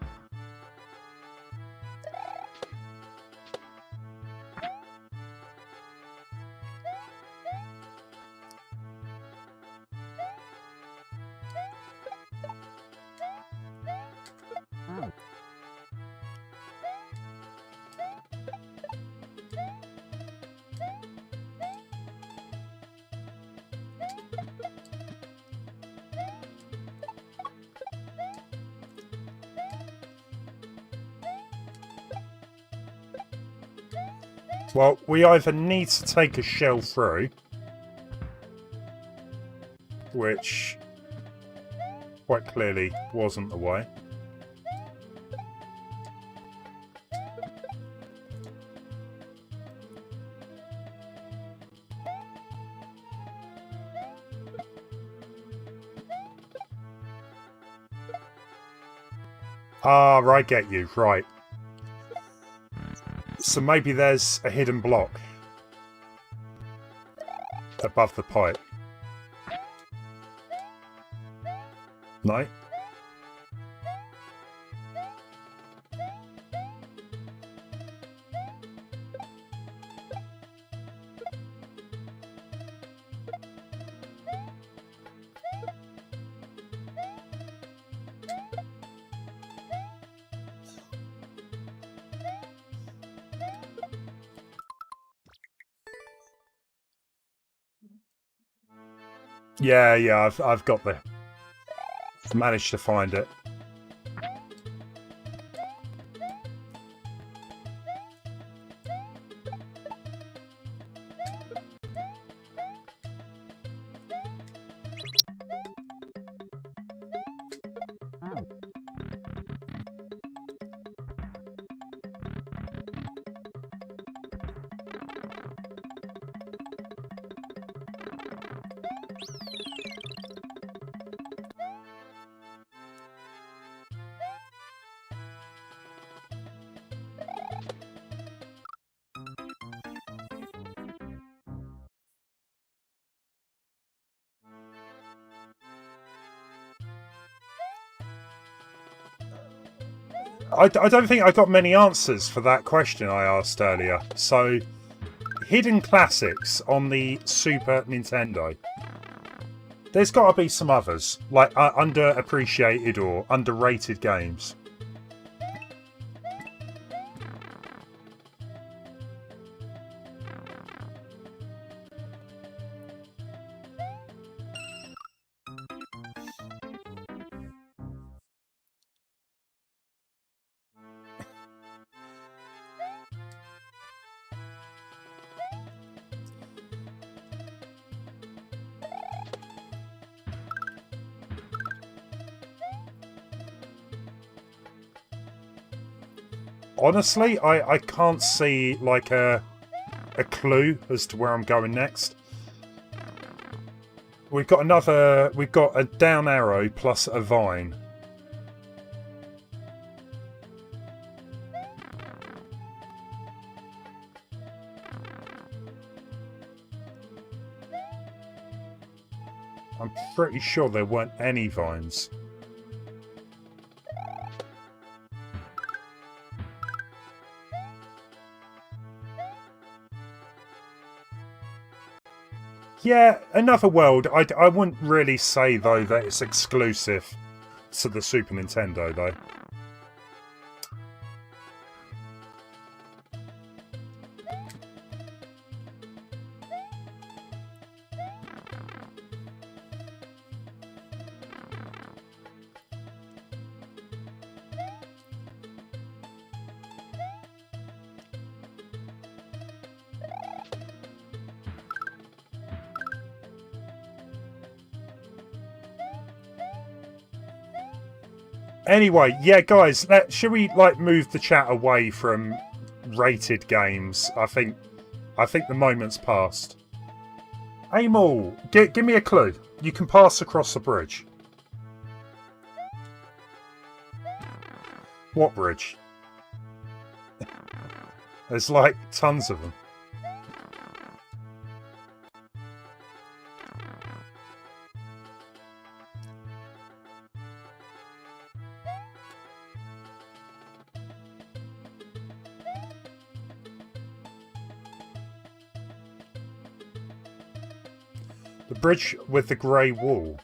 Well, we either need to take a shell through, which quite clearly wasn't the way. Ah, I get you, right. So maybe there's a hidden block above the pipe. No? Yeah, I've got the... I've managed to find it. I don't think I got many answers for that question I asked earlier. So, hidden classics on the Super Nintendo. There's got to be some others, like underappreciated or underrated games. Honestly, I can't see like a clue as to where I'm going next. We've got a down arrow plus a vine. I'm pretty sure there weren't any vines. Yeah, another world. I wouldn't really say, though, that it's exclusive to the Super Nintendo, though. Anyway, yeah, guys, should we like move the chat away from rated games? I think the moment's passed. Amol, give me a clue. You can pass across the bridge. What bridge? There's like tons of them. The bridge with the grey wall.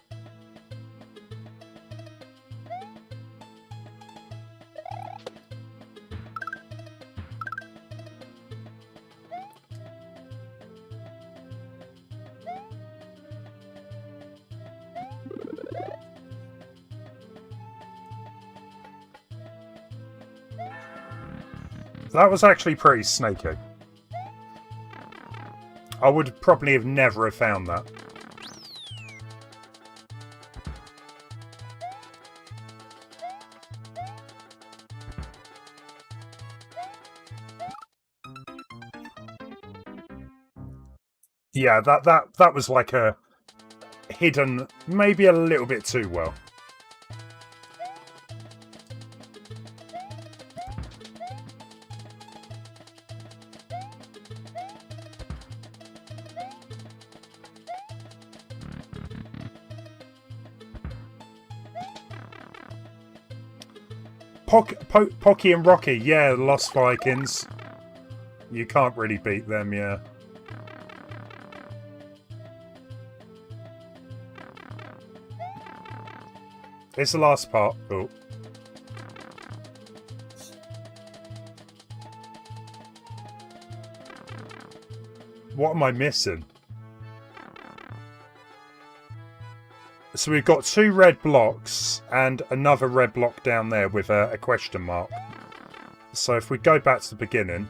That was actually pretty snaky. I would probably have never have found that. Yeah, that was like a hidden, maybe a little bit too well. Pocky and Rocky, yeah, Lost Vikings. You can't really beat them, yeah. It's the last part. Oh. What am I missing? So we've got 2 red blocks and another red block down there with a question mark. So if we go back to the beginning...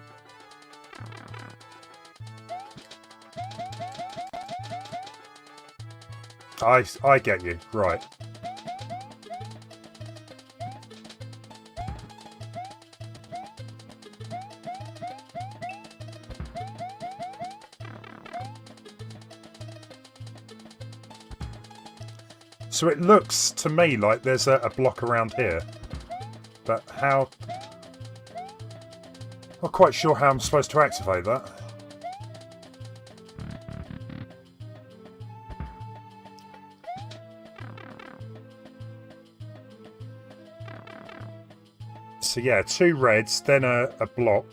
I get you, right. So it looks to me like there's a block around here. But how... Not quite sure how I'm supposed to activate that. So yeah, 2 reds, then a block.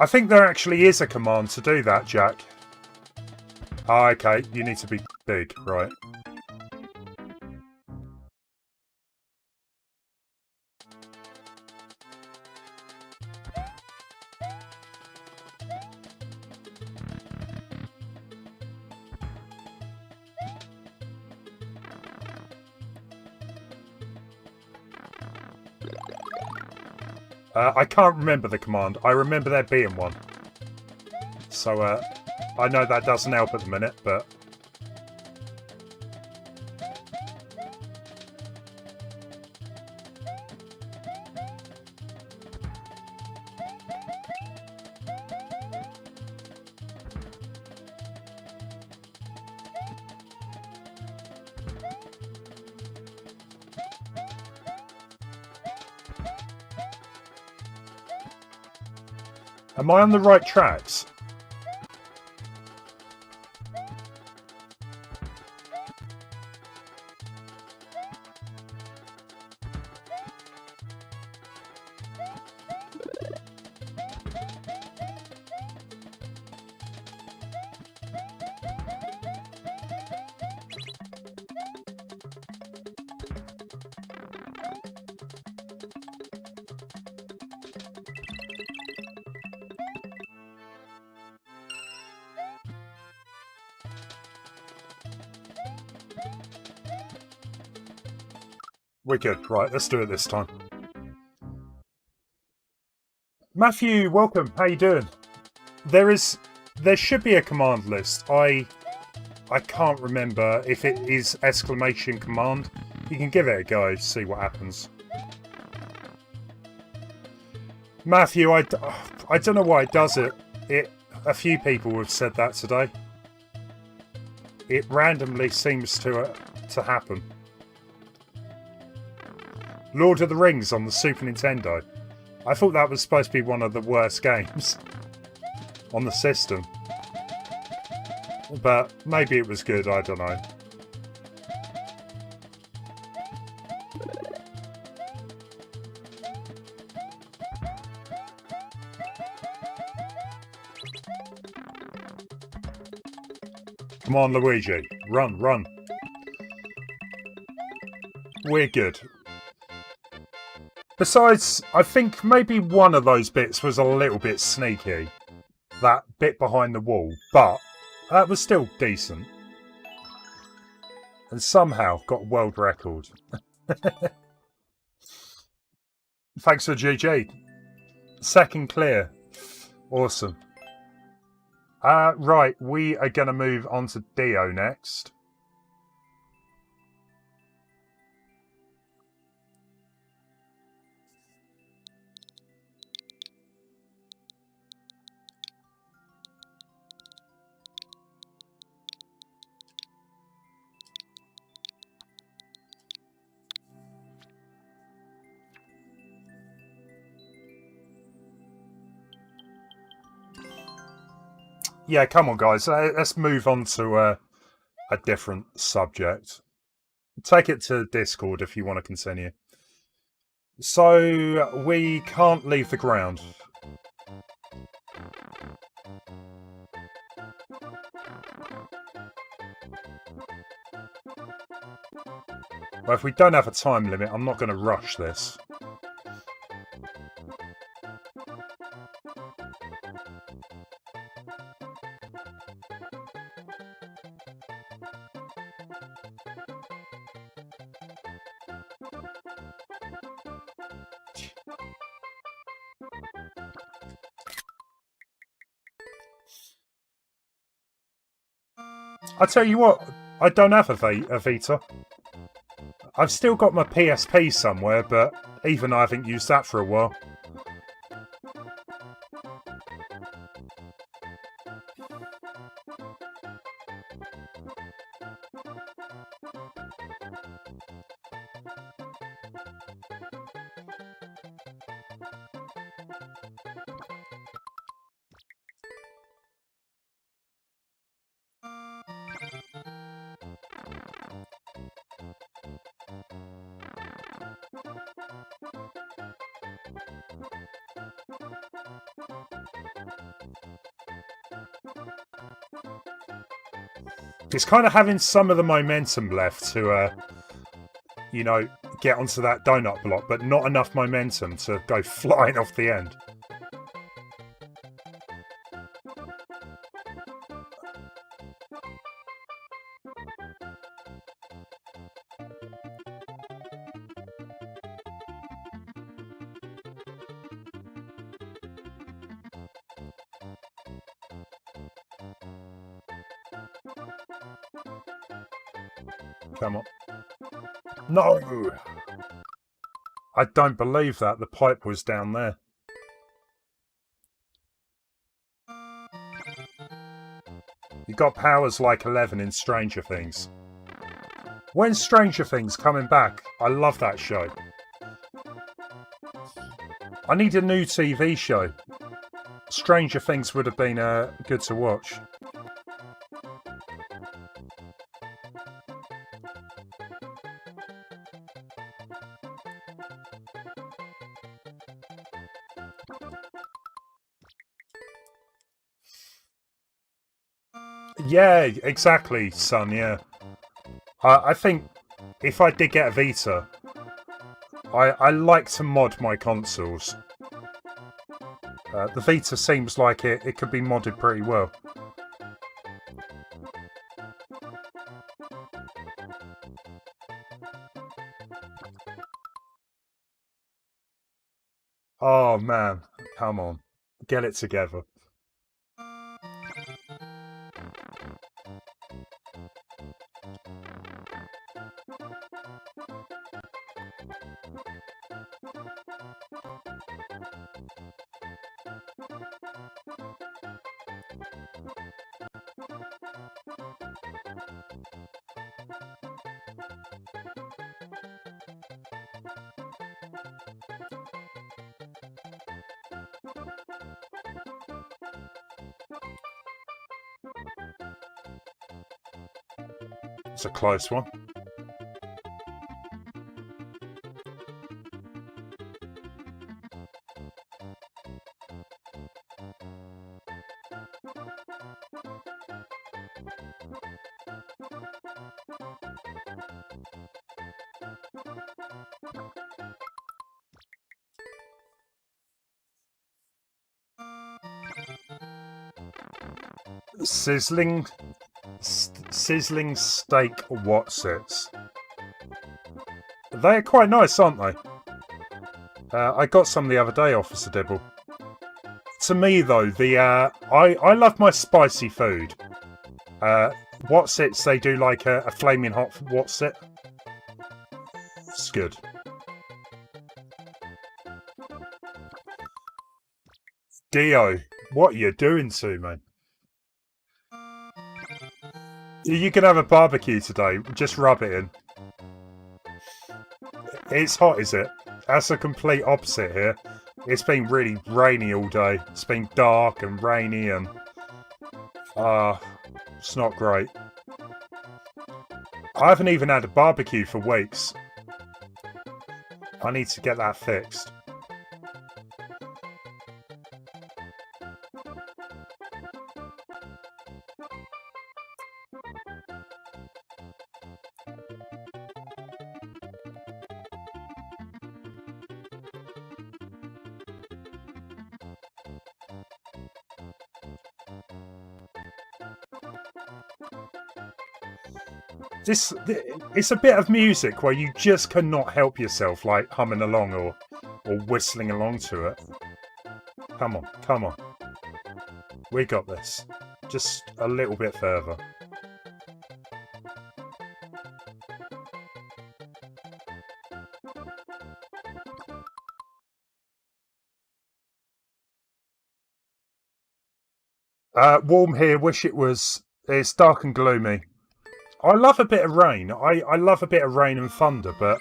I think there actually is a command to do that, Jack. Ah, okay, you need to be big, right. I can't remember the command. I remember there being one. So, I know that doesn't help at the minute, but... Am I on the right tracks? We're good. Right, let's do it this time. Matthew, welcome. How you doing? There should be a command list. I can't remember if it is exclamation command. You can give it a go, see what happens. Matthew, I don't know why it does it. A few people have said that today. It randomly seems to happen. Lord of the Rings on the Super Nintendo. I thought that was supposed to be one of the worst games on the system. But maybe it was good, I don't know. Come on, Luigi. Run, run. We're good. Besides, I think maybe one of those bits was a little bit sneaky. That bit behind the wall. But that was still decent. And somehow got a world record. Thanks for GG. Second clear. Awesome. Right, we are going to move on to Dio next. Yeah, come on, guys. Let's move on to a different subject. Take it to Discord if you want to continue. So, we can't leave the ground. Well, if we don't have a time limit, I'm not going to rush this. I tell you what, I don't have a Vita. I've still got my PSP somewhere, but even I haven't used that for a while. It's kind of having some of the momentum left to, you know, get onto that donut block, but not enough momentum to go flying off the end. Come on. No! I don't believe that. The pipe was down there. You got powers like 11 in Stranger Things. When's Stranger Things coming back? I love that show. I need a new TV show. Stranger Things would have been good to watch. Yeah, exactly, son, yeah. I think if I did get a Vita, I like to mod my consoles. The Vita seems like it could be modded pretty well. Oh man, come on. Get it together. It's a close one. Sizzling steak Wotsits. They're quite nice, aren't they? I got some the other day, Officer Dibble. To me, though, I love my spicy food. Wotsits, they do like a flaming hot Wotsit. It's good. Dio, what are you doing to me? You can have a barbecue today. Just rub it in. It's hot, is it? That's a complete opposite here. It's been really rainy all day. It's been dark and rainy and... it's not great. I haven't even had a barbecue for weeks. I need to get that fixed. It's a bit of music where you just cannot help yourself, like humming along or whistling along to it. Come on, come on. We got this. Just a little bit further. Warm here, wish it was. It's dark and gloomy. I love a bit of rain. I love a bit of rain and thunder, but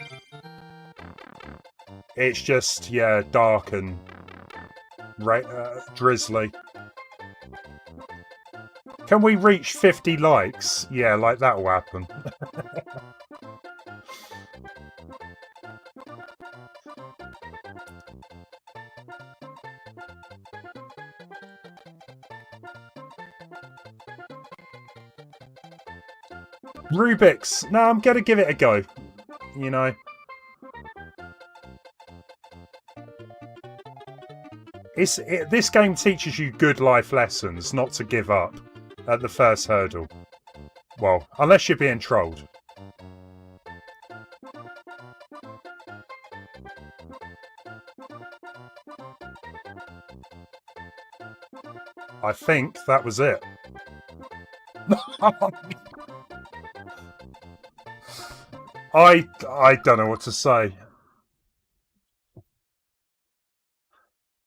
it's just, yeah, dark and drizzly. Can we reach 50 likes? Yeah, like that'll happen. Rubik's. No, I'm going to give it a go. You know. This game teaches you good life lessons, not to give up at the first hurdle. Well, unless you're being trolled. I think that was it. I don't know what to say.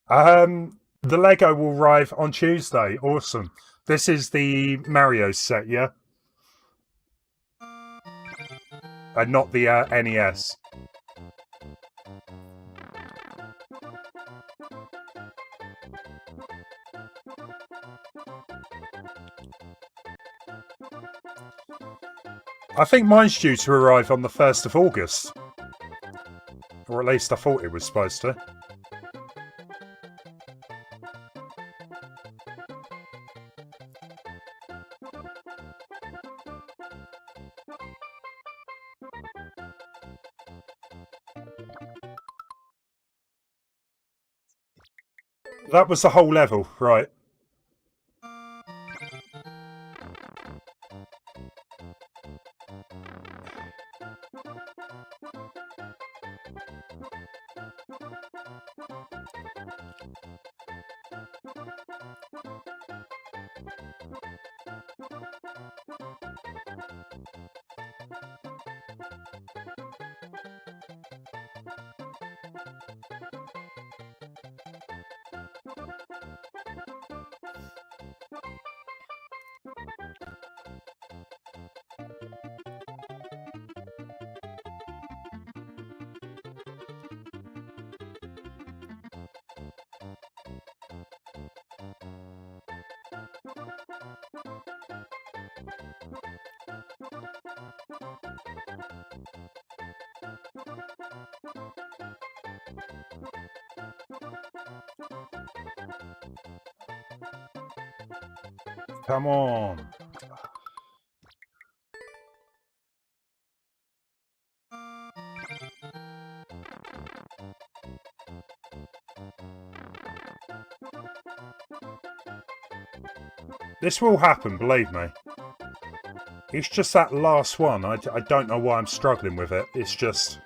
The Lego will arrive on Tuesday. Awesome. This is the Mario set, yeah? And not the NES. I think mine's due to arrive on the 1st of August. Or at least I thought it was supposed to. That was the whole level, right. Come on. This will happen, believe me. It's just that last one. I don't know why I'm struggling with it. It's just...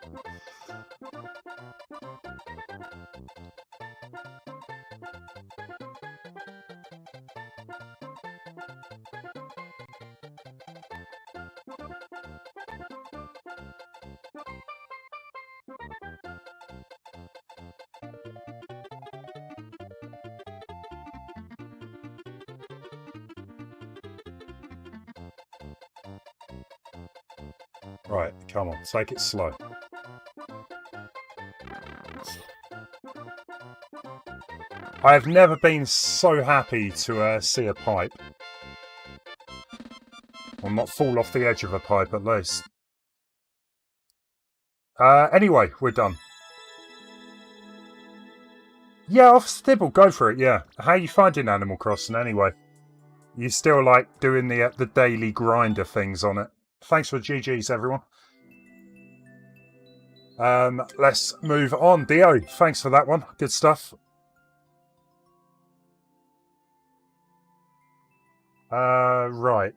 Right, come on, take it slow. I have never been so happy to see a pipe. Or not fall off the edge of a pipe, at least. Anyway, we're done. Yeah, off Stibble, go for it, yeah. How are you finding Animal Crossing, anyway? You still like doing the daily grinder things on it? Thanks for GG's, everyone. Let's move on. Dio, thanks for that one. Good stuff. Right.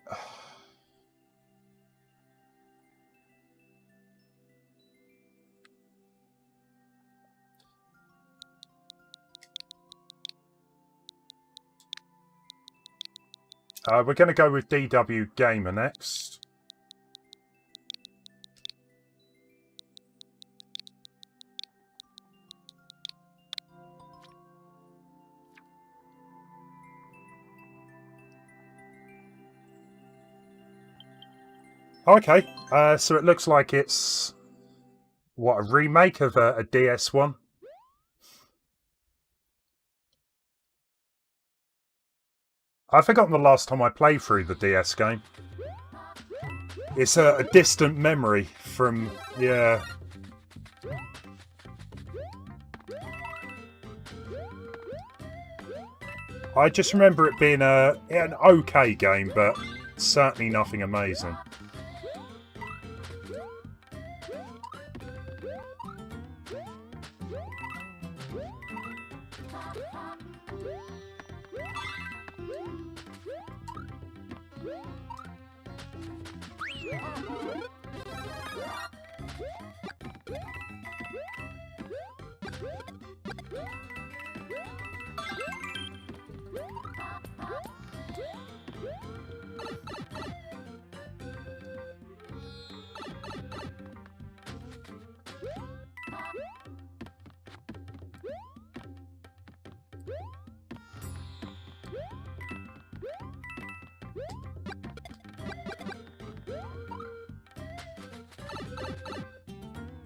We're going to go with DW Gamer next. Okay, so it looks like it's, what, a remake of a DS one? I've forgotten the last time I played through the DS game. It's a distant memory from, yeah. I just remember it being an okay game, but certainly nothing amazing.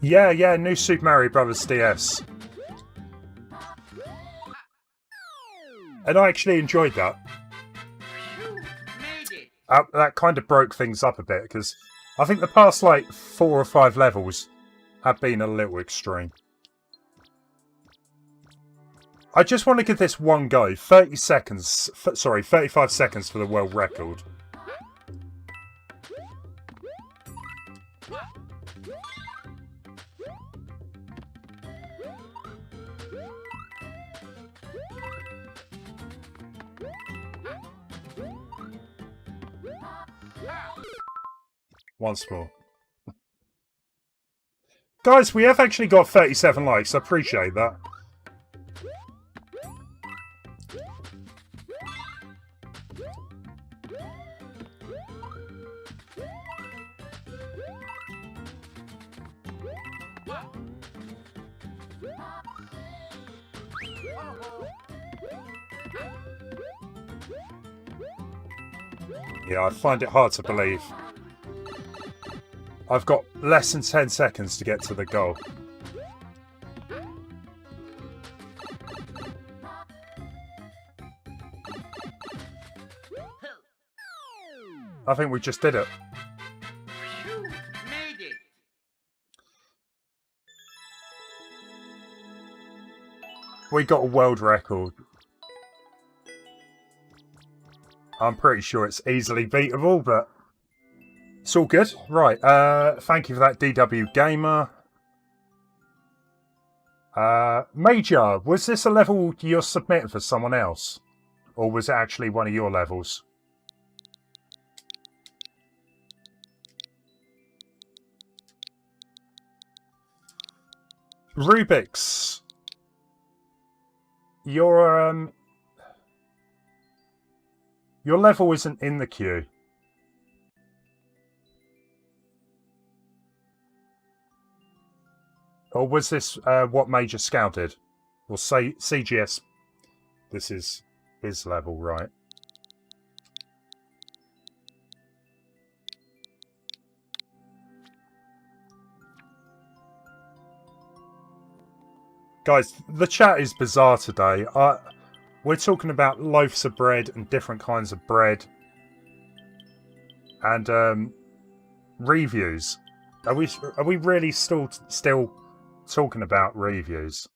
Yeah, New Super Mario Bros. DS. And I actually enjoyed that. That kind of broke things up a bit, because I think the past, like, 4 or 5 levels have been a little extreme. I just want to give this one go. 30 seconds. Sorry, 35 seconds for the world record. Once more. Guys, we have actually got 37 likes. I appreciate that. Yeah, I find it hard to believe. I've got less than 10 seconds to get to the goal. I think we just did it.
Phew, made it.
We got a world record. I'm pretty sure it's easily beatable, but it's all good. Right, thank you for that, DW Gamer. Major, was this a level you're submitting for someone else? Or was it actually one of your levels? Rubik's. Your level isn't in the queue. Or was this what Major Scout did? Or say CGS. This is his level, right? Guys, the chat is bizarre today. We're talking about loaves of bread and different kinds of bread. And reviews. Are we really still talking about reviews?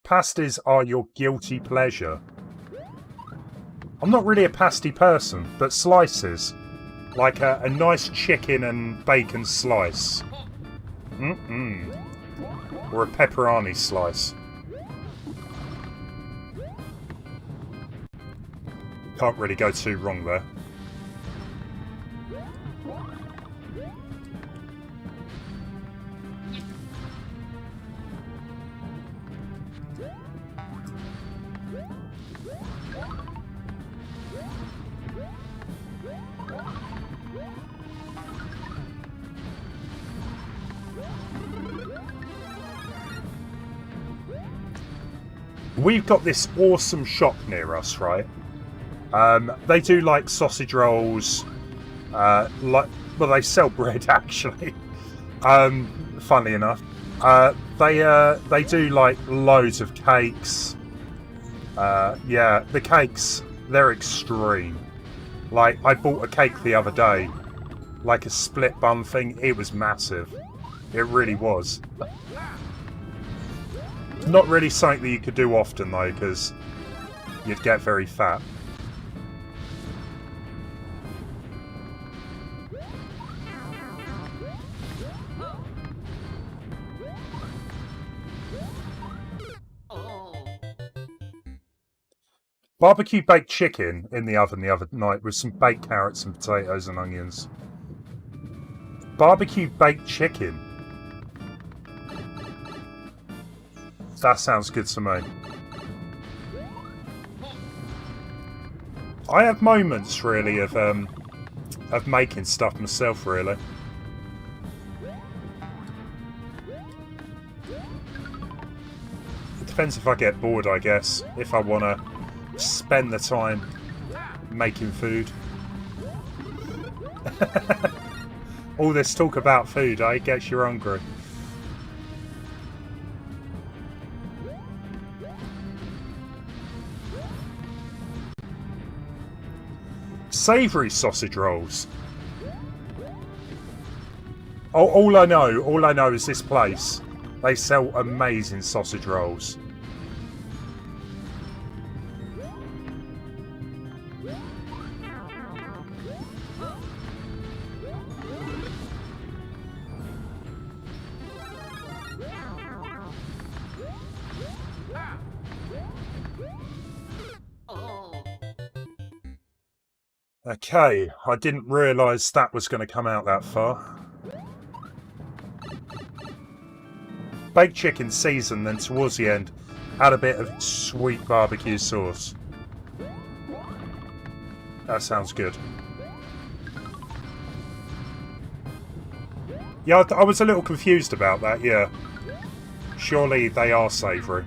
Pasties are your guilty pleasure. I'm not really a pasty person, but slices. Like a nice chicken and bacon slice. Or a pepperoni slice. Can't really go too wrong there. We've got this awesome shop near us, right? They do like sausage rolls, they sell bread actually. Funnily enough, they do like loads of cakes. Yeah, the cakes, they're extreme. Like I bought a cake the other day, like a split bun thing. It was massive. It really was. Not really something that you could do often though, because you'd get very fat. Barbecue baked chicken in the oven the other night with some baked carrots and potatoes and onions. Barbecue baked chicken. That sounds good to me. I have moments really of making stuff myself really. It depends if I get bored, I guess. If I want to spend the time making food. All this talk about food, eh? Gets you hungry. savoury sausage rolls. Oh, all I know is this place. They sell amazing sausage rolls. Okay, I didn't realise that was going to come out that far. Baked chicken seasoned, then towards the end, add a bit of sweet barbecue sauce. That sounds good. Yeah, I was a little confused about that, yeah. Surely they are savoury.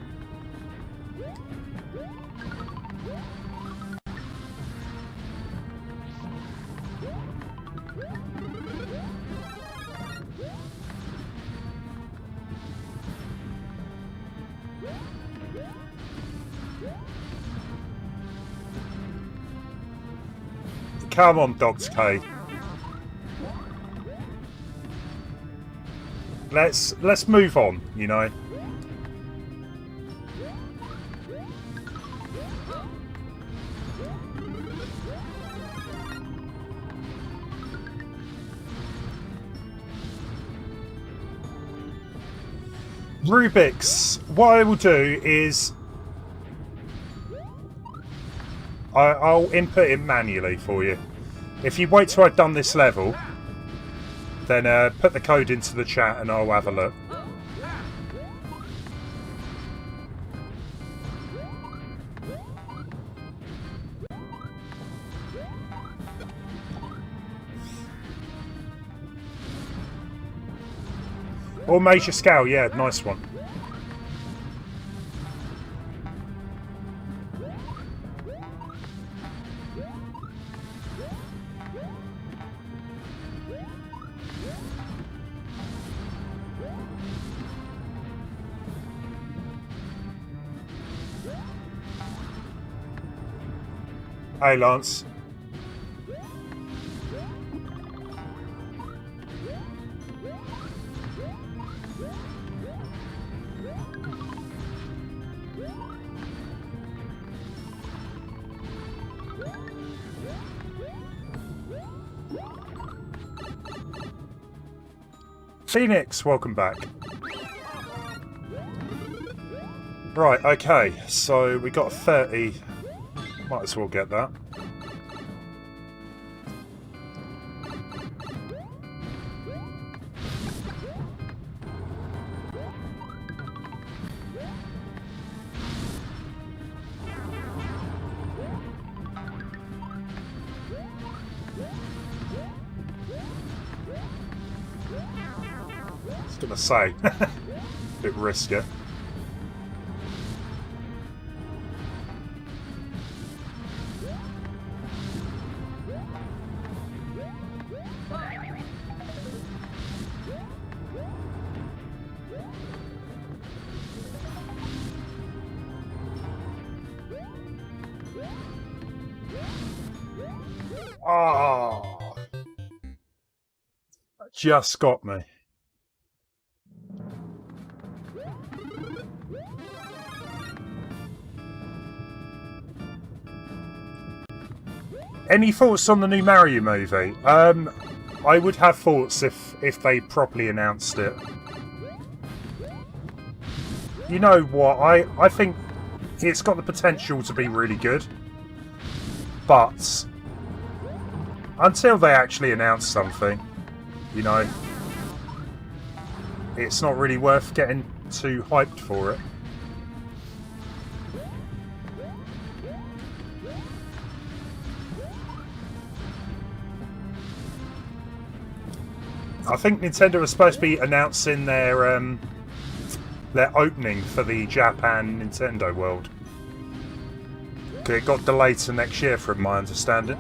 Come on, Dogs K. Let's move on, you know. Rubik's. What I will do is I'll input it manually for you. If you wait till I've done this level, then put the code into the chat and I'll have a look. Or major scale, yeah, nice one. Hey, Lance. Phoenix, welcome back. Right, okay, so we got 30. Might as well get that. I was gonna say, bit risky. Oh, just got me. Any thoughts on the new Mario movie? I would have thoughts if they properly announced it. You know what? I think it's got the potential to be really good, but until they actually announce something, you know, it's not really worth getting too hyped for it. I think Nintendo was supposed to be announcing their opening for the Japan Nintendo World. It got delayed to next year, from my understanding.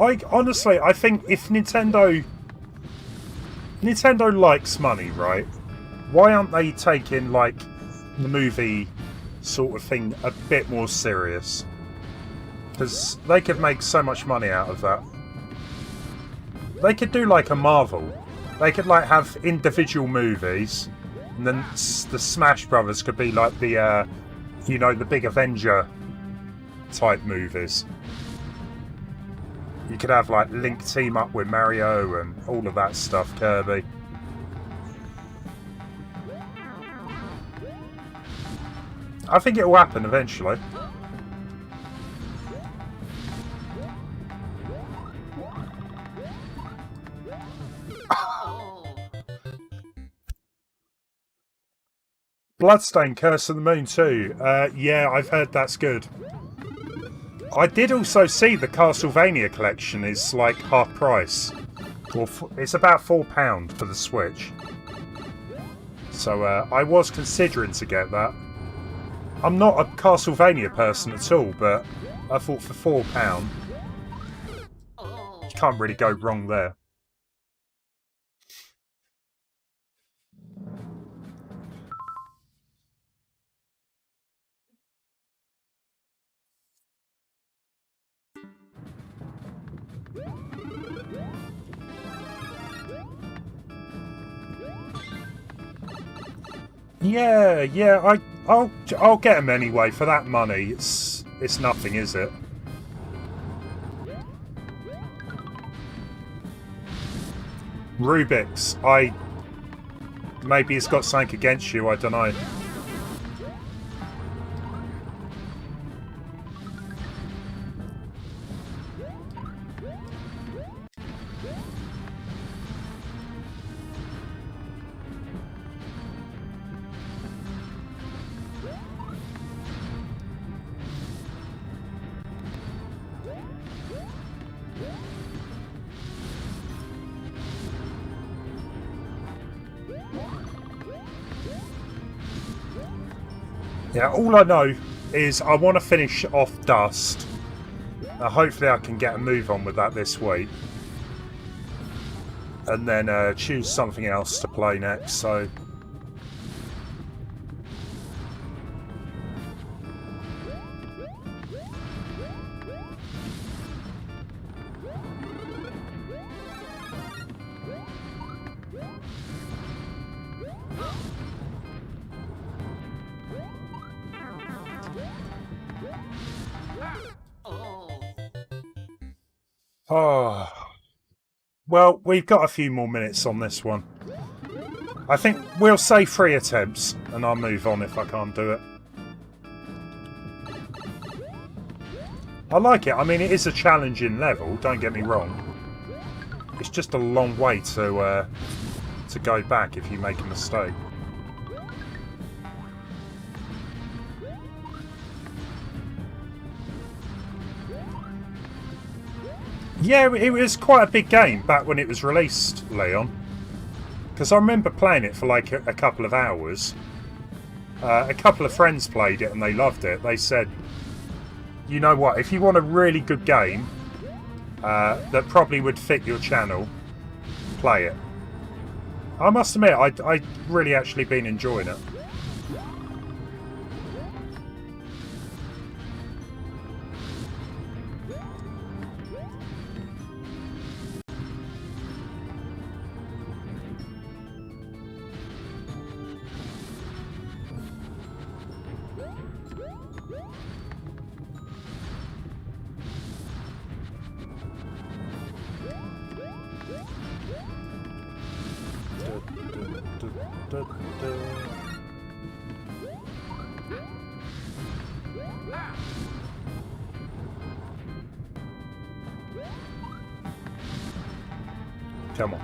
I honestly, I think if Nintendo likes money, right? Why aren't they taking like the movie sort of thing a bit more serious? Because they could make so much money out of that. They could do like a Marvel. They could like have individual movies, and then the Smash Brothers could be like the, you know, the big Avenger type movies. You could have like Link team up with Mario and all of that stuff, Kirby. I think it will happen eventually. Bloodstained Curse of the Moon 2. Yeah, I've heard that's good. I did also see the Castlevania collection is like half price. Or it's about £4 for the Switch. So I was considering to get that. I'm not a Castlevania person at all, but I thought for £4, you can't really go wrong there. Yeah, I'll get them anyway for that money. It's nothing, is it? Rubik's. Maybe it's got something against you. I don't know. Yeah, all I know is I want to finish off Dust. Hopefully I can get a move on with that this week. And then choose something else to play next, so... Oh, well, we've got a few more minutes on this one. I think we'll say 3 attempts, and I'll move on if I can't do it. I like it. I mean, it is a challenging level, don't get me wrong. It's just a long way to go back if you make a mistake. Yeah, it was quite a big game back when it was released, Leon. Because I remember playing it for like a couple of hours. A couple of friends played it and they loved it. They said, you know what, if you want a really good game that probably would fit your channel, play it. I must admit, I really actually been enjoying it. Come on.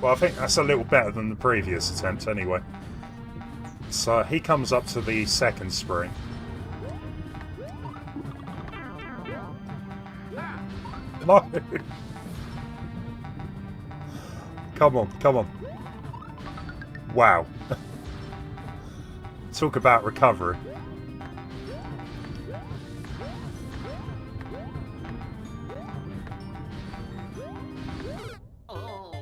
Well, I think that's a little better than the previous attempt anyway. So he comes up to the second spring. No! Come on, come on. Wow. Talk about recovery.
Oh.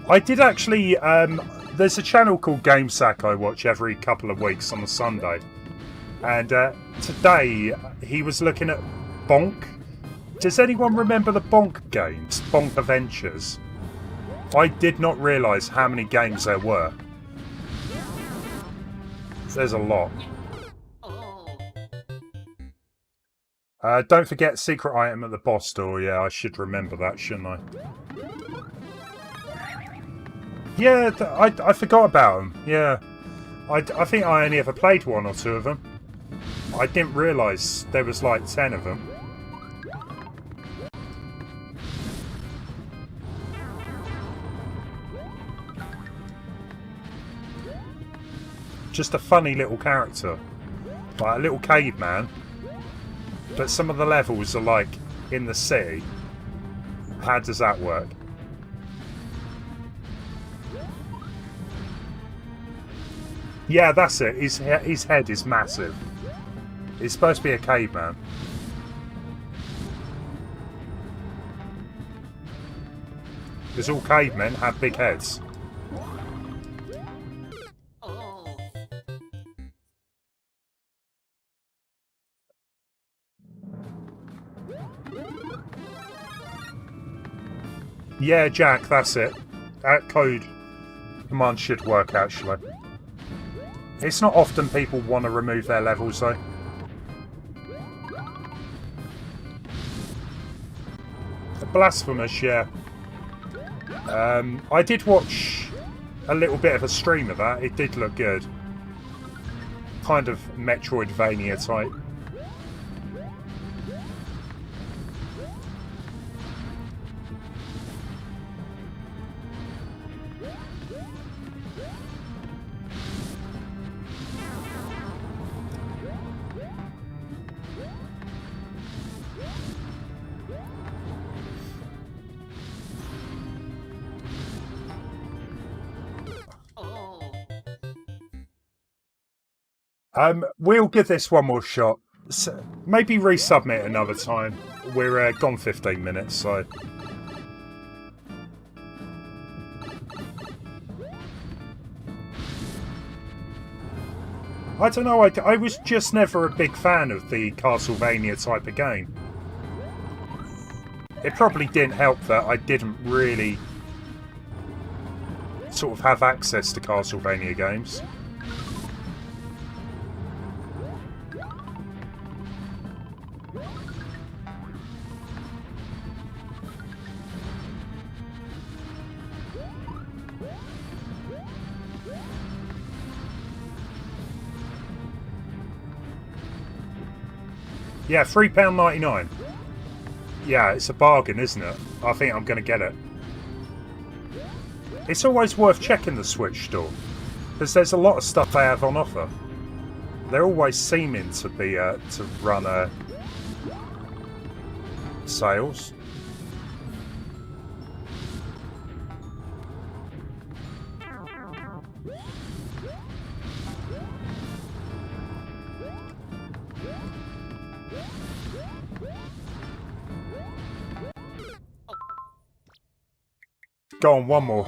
I did actually, there's a channel called GameSack I watch every couple of weeks on a Sunday. And today he was looking at Bonk. Does anyone remember the Bonk games? Bonk Adventures? I did not realise how many games there were. There's a lot.
Oh.
Don't forget secret item at the boss door. Yeah, I should remember that, shouldn't I? Yeah, I forgot about them. Yeah. I think I only ever played 1 or 2 of them. I didn't realise there was like 10 of them. Just a funny little character. Like a little caveman. But some of the levels are like in the city. How does that work? Yeah, that's it. His head is massive. He's supposed to be a caveman. Because all cavemen have big heads.
Oh.
Yeah, Jack, that's it. That code command should work, actually. It's not often people want to remove their levels, though. Blasphemous, yeah. I did watch a little bit of a stream of that. It did look good. Kind of Metroidvania type. We'll give this one more shot. Maybe resubmit another time. We're gone 15 minutes, so... I don't know, I was just never a big fan of the Castlevania type of game. It probably didn't help that I didn't really sort of have access to Castlevania games. Yeah, £3.99. Yeah, it's a bargain, isn't it? I think I'm going to get it. It's always worth checking the Switch store, because there's a lot of stuff they have on offer. They're always seeming to be to run sales. Go on, one more.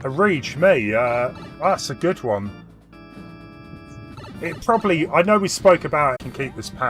A Reach me, that's a good one. It probably, I know we spoke about it, can keep this power.